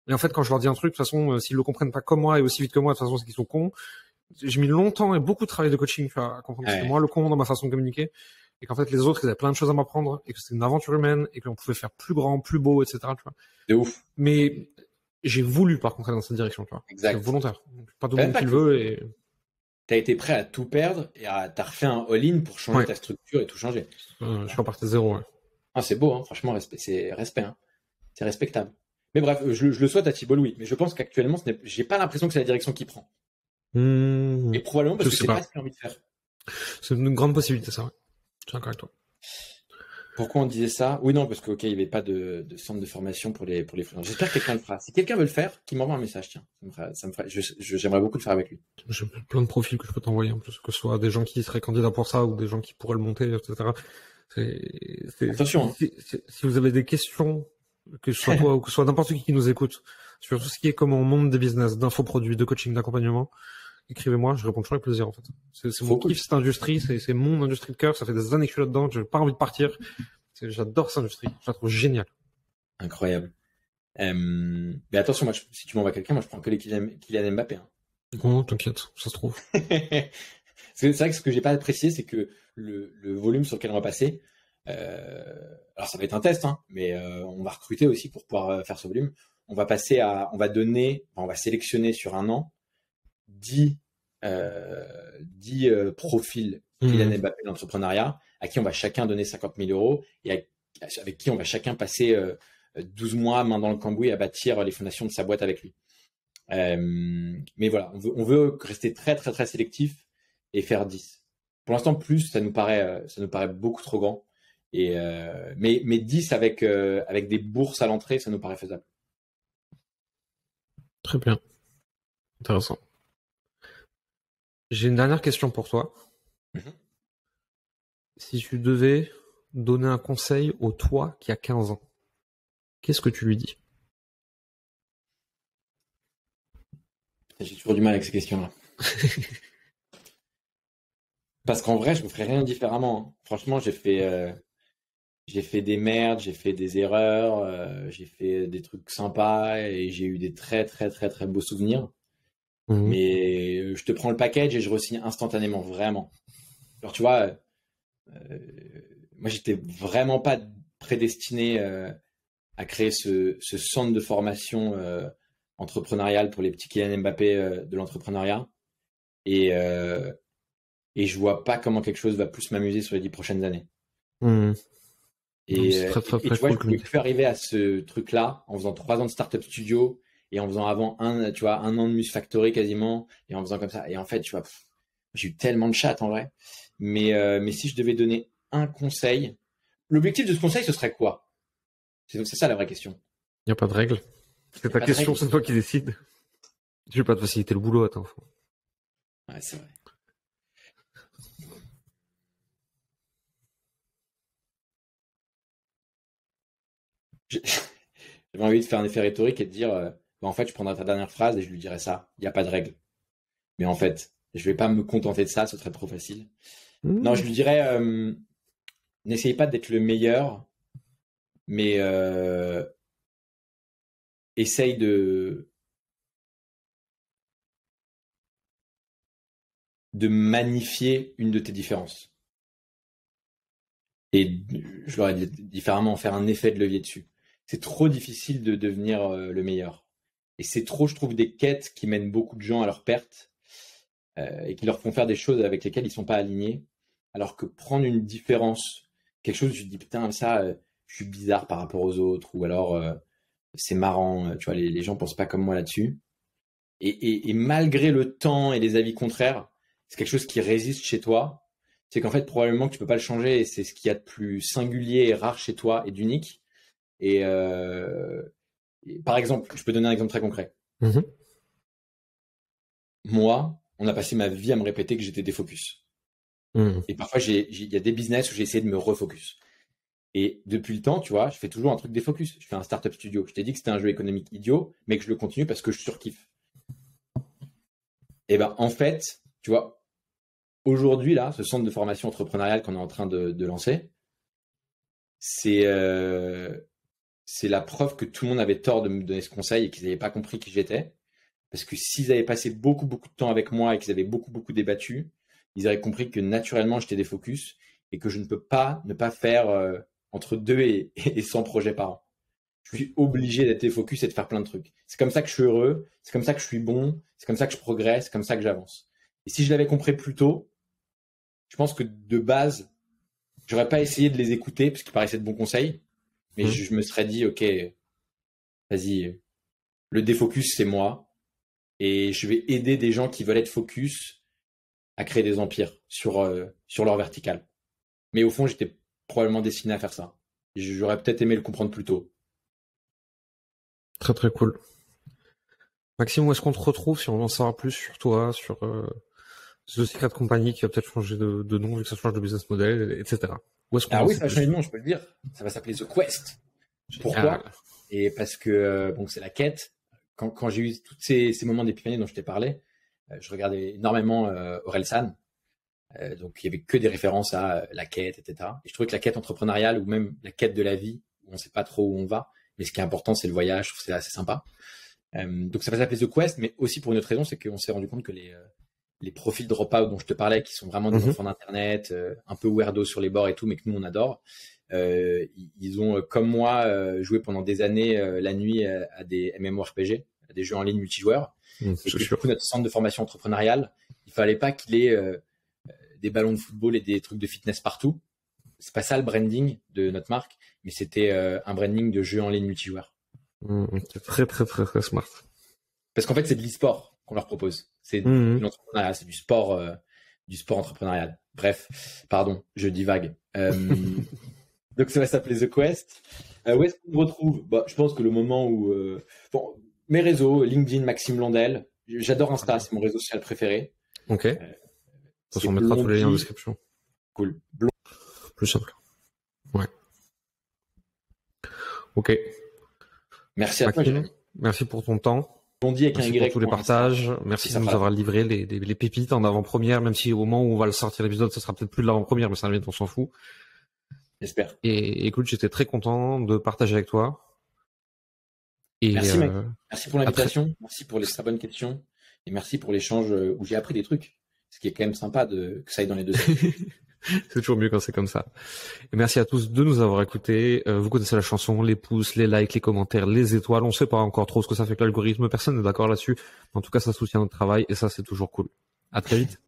en fait, quand je leur dis un truc, de toute façon, s'ils le comprennent pas comme moi et aussi vite que moi, de toute façon, c'est qu'ils sont cons. J'ai mis longtemps et beaucoup de travail de coaching, tu vois, à comprendre que c'était moi le con dans ma façon de communiquer. Et qu'en fait, les autres, ils avaient plein de choses à m'apprendre, et que c'était une aventure humaine, et que l'on pouvait faire plus grand, plus beau, etc., tu vois. C'est ouf. Mais j'ai voulu, par contre, aller dans cette direction, tu vois. Exact. C'est volontaire. Donc, pas tout le monde qui le veut, et... T'as été prêt à tout perdre, et t'as refait un all-in pour changer ta structure et tout changer. Je suis reparti de zéro, ouais. Ah, c'est beau, hein. Franchement, c'est respect, hein. C'est respectable. Mais bref, je le souhaite à Thibaut Louis, mais je pense qu'actuellement, j'ai pas l'impression que c'est la direction qu'il prend. Et probablement parce que c'est pas ce qu'il a envie de faire. C'est une grande possibilité, ça, ouais. Je suis d'accord avec toi. Pourquoi on disait ça? Oui, non, parce qu'il n'y avait pas de centre de formation pour les freelances. J'espère que quelqu'un le fera. Si quelqu'un veut le faire, qu'il m'envoie un message, tiens. J'aimerais beaucoup le faire avec lui. J'ai plein de profils que je peux t'envoyer, en plus, que ce soit des gens qui seraient candidats pour ça ou des gens qui pourraient le monter, etc. Attention. Si vous avez des questions, que ce soit toi ou que ce soit n'importe qui nous écoute, sur tout ce qui est comment on monte des business, d'infoproduits, de coaching, d'accompagnement, écrivez-moi, je réponds toujours avec plaisir, en fait. C'est mon kiff, cette industrie, c'est mon industrie de cœur, ça fait des années que je suis là-dedans, j'ai pas envie de partir. J'adore cette industrie, je la trouve géniale. Incroyable. Mais attention, moi, si tu m'envoies quelqu'un, moi je prends que les Kylian Mbappé. Hein. Non, t'inquiète, ça se trouve. C'est vrai que ce que j'ai pas apprécié, c'est que le volume sur lequel on va passer, alors ça va être un test, hein, mais on va recruter aussi pour pouvoir faire ce volume. On va sélectionner sur un an 10 profils Kylian Mbappé d'entrepreneuriat à qui on va chacun donner 50 000 euros et avec qui on va chacun passer 12 mois main dans le cambouis à bâtir les fondations de sa boîte avec lui. Mais voilà, on veut rester très très très sélectif et faire 10. Pour l'instant, plus ça nous paraît beaucoup trop grand. Mais 10 avec des bourses à l'entrée, ça nous paraît faisable. Très bien. Intéressant. J'ai une dernière question pour toi. Si tu devais donner un conseil au toi qui a 15 ans, qu'est-ce que tu lui dis? J'ai toujours du mal avec ces questions-là. Parce qu'en vrai, je ne ferais rien différemment. Franchement, j'ai fait des merdes, j'ai fait des erreurs, j'ai fait des trucs sympas et j'ai eu des très très très très beaux souvenirs. Mais je te prends le package et je re-signe instantanément, vraiment. Alors tu vois, moi j'étais vraiment pas prédestiné à créer ce centre de formation entrepreneurial pour les petits Kylian Mbappé de l'entrepreneuriat. Et je vois pas comment quelque chose va plus m'amuser sur les 10 prochaines années. Et tu vois, je pouvais plus arriver à ce truc-là en faisant 3 ans de startup studio et en faisant avant un an de Muse Factory quasiment et en faisant comme ça. Et en fait, tu vois, j'ai eu tellement de chat en vrai. Mais si je devais donner un conseil, l'objectif de ce conseil, ce serait quoi? C'est ça la vraie question. Il n'y a pas de règle. C'est ta question, c'est toi qui décides. Je vais pas te faciliter le boulot, attends. Ouais, c'est vrai. J'avais envie de faire un effet rhétorique et de dire en fait, je prendrais ta dernière phrase et je lui dirais ça. Il n'y a pas de règle. Mais en fait, je vais pas me contenter de ça, ce serait trop facile. Non, je lui dirais n'essayez pas d'être le meilleur, mais essaye de magnifier une de tes différences. Et je l'aurais dit différemment, faire un effet de levier dessus. C'est trop difficile de devenir le meilleur. Et c'est trop, je trouve, des quêtes qui mènent beaucoup de gens à leur perte et qui leur font faire des choses avec lesquelles ils sont pas alignés. Alors que prendre une différence, quelque chose où je dis putain, ça, je suis bizarre par rapport aux autres, ou alors c'est marrant, tu vois, les gens pensent pas comme moi là-dessus. Et malgré le temps et les avis contraires, c'est quelque chose qui résiste chez toi. C'est qu'en fait, probablement que tu peux pas le changer et c'est ce qu'il y a de plus singulier et rare chez toi et d'unique. Et par exemple, je peux donner un exemple très concret. Moi, on a passé ma vie à me répéter que j'étais défocus. Et parfois, il y a des business où j'ai essayé de me refocus. Et depuis le temps, tu vois, je fais toujours un truc défocus. Je fais un startup studio. Je t'ai dit que c'était un jeu économique idiot, mais que je le continue parce que je surkiffe. Et ben, en fait, tu vois, aujourd'hui, là, ce centre de formation entrepreneuriale qu'on est en train de lancer, c'est la preuve que tout le monde avait tort de me donner ce conseil et qu'ils n'avaient pas compris qui j'étais. Parce que s'ils avaient passé beaucoup, beaucoup de temps avec moi et qu'ils avaient beaucoup, beaucoup débattu, ils auraient compris que naturellement, j'étais défocus et que je ne peux pas ne pas faire entre 2 et 100 projets par an. Je suis obligé d'être défocus et de faire plein de trucs. C'est comme ça que je suis heureux, c'est comme ça que je suis bon, c'est comme ça que je progresse, c'est comme ça que j'avance. Et si je l'avais compris plus tôt, je pense que de base, j'aurais pas essayé de les écouter parce qu'ils paraissaient de bons conseils, mais je me serais dit, ok, vas-y, le défocus, c'est moi, et je vais aider des gens qui veulent être focus à créer des empires sur leur verticale. Mais au fond, j'étais probablement destiné à faire ça. J'aurais peut-être aimé le comprendre plus tôt. Très très cool. Maxime, où est-ce qu'on te retrouve si on en saura plus sur toi, sur The Secret Company qui va peut-être changer de nom vu que ça change de business model, etc. Où est-ce qu'on oui, ça va changer de nom, je peux le dire. Ça va s'appeler The Quest. Pourquoi? Et parce que bon, c'est la quête. Quand j'ai eu tous ces moments d'épiphanie dont je t'ai parlé, je regardais énormément Orelsan. Donc il y avait que des références à la quête, etc. Et je trouvais que la quête entrepreneuriale ou même la quête de la vie, où on ne sait pas trop où on va, mais ce qui est important, c'est le voyage. Je trouve que c'est assez sympa. Donc ça va s'appeler The Quest, mais aussi pour une autre raison, c'est qu'on s'est rendu compte que les profils dropout dont je te parlais, qui sont vraiment des enfants d'internet, un peu weirdo sur les bords et tout, mais que nous on adore, ils ont comme moi joué pendant des années la nuit à des MMORPG, à des jeux en ligne multijoueurs. Et du coup, notre centre de formation entrepreneuriale, il fallait pas qu'il ait des ballons de football et des trucs de fitness partout. C'est pas ça le branding de notre marque, mais c'était un branding de jeux en ligne multijoueurs. C'est très très très très smart. Parce qu'en fait, c'est de l'e-sport qu'on leur propose. C'est de l'entrepreneuriat, c'est du sport entrepreneurial. Bref, pardon, je divague. Donc ça va s'appeler The Quest. Où est-ce qu'on me retrouve? Je pense que le moment où mes réseaux, LinkedIn, Maxime Landel. J'adore Insta, c'est mon réseau social préféré. Ok. On mettra tous les liens en description. Cool. Plus simple. Ouais. Ok. Merci à toi. Merci pour ton temps. Bondi avec merci un Y pour tous les partages. Merci de nous avoir livré les pépites en avant-première, même si au moment où on va le sortir l'épisode, ça sera peut-être plus de l'avant-première, mais ça on s'en fout. J'espère. Et écoute, j'étais très content de partager avec toi. Et merci mec. Merci pour l'invitation. Merci pour les très bonnes questions. Et merci pour l'échange où j'ai appris des trucs. Ce qui est quand même sympa que ça aille dans les deux sens. C'est toujours mieux quand c'est comme ça. Et merci à tous de nous avoir écoutés. Vous connaissez la chanson, les pouces, les likes, les commentaires, les étoiles. On sait pas encore trop ce que ça fait que l'algorithme. Personne n'est d'accord là-dessus. En tout cas, ça soutient notre travail et ça, c'est toujours cool. À très vite.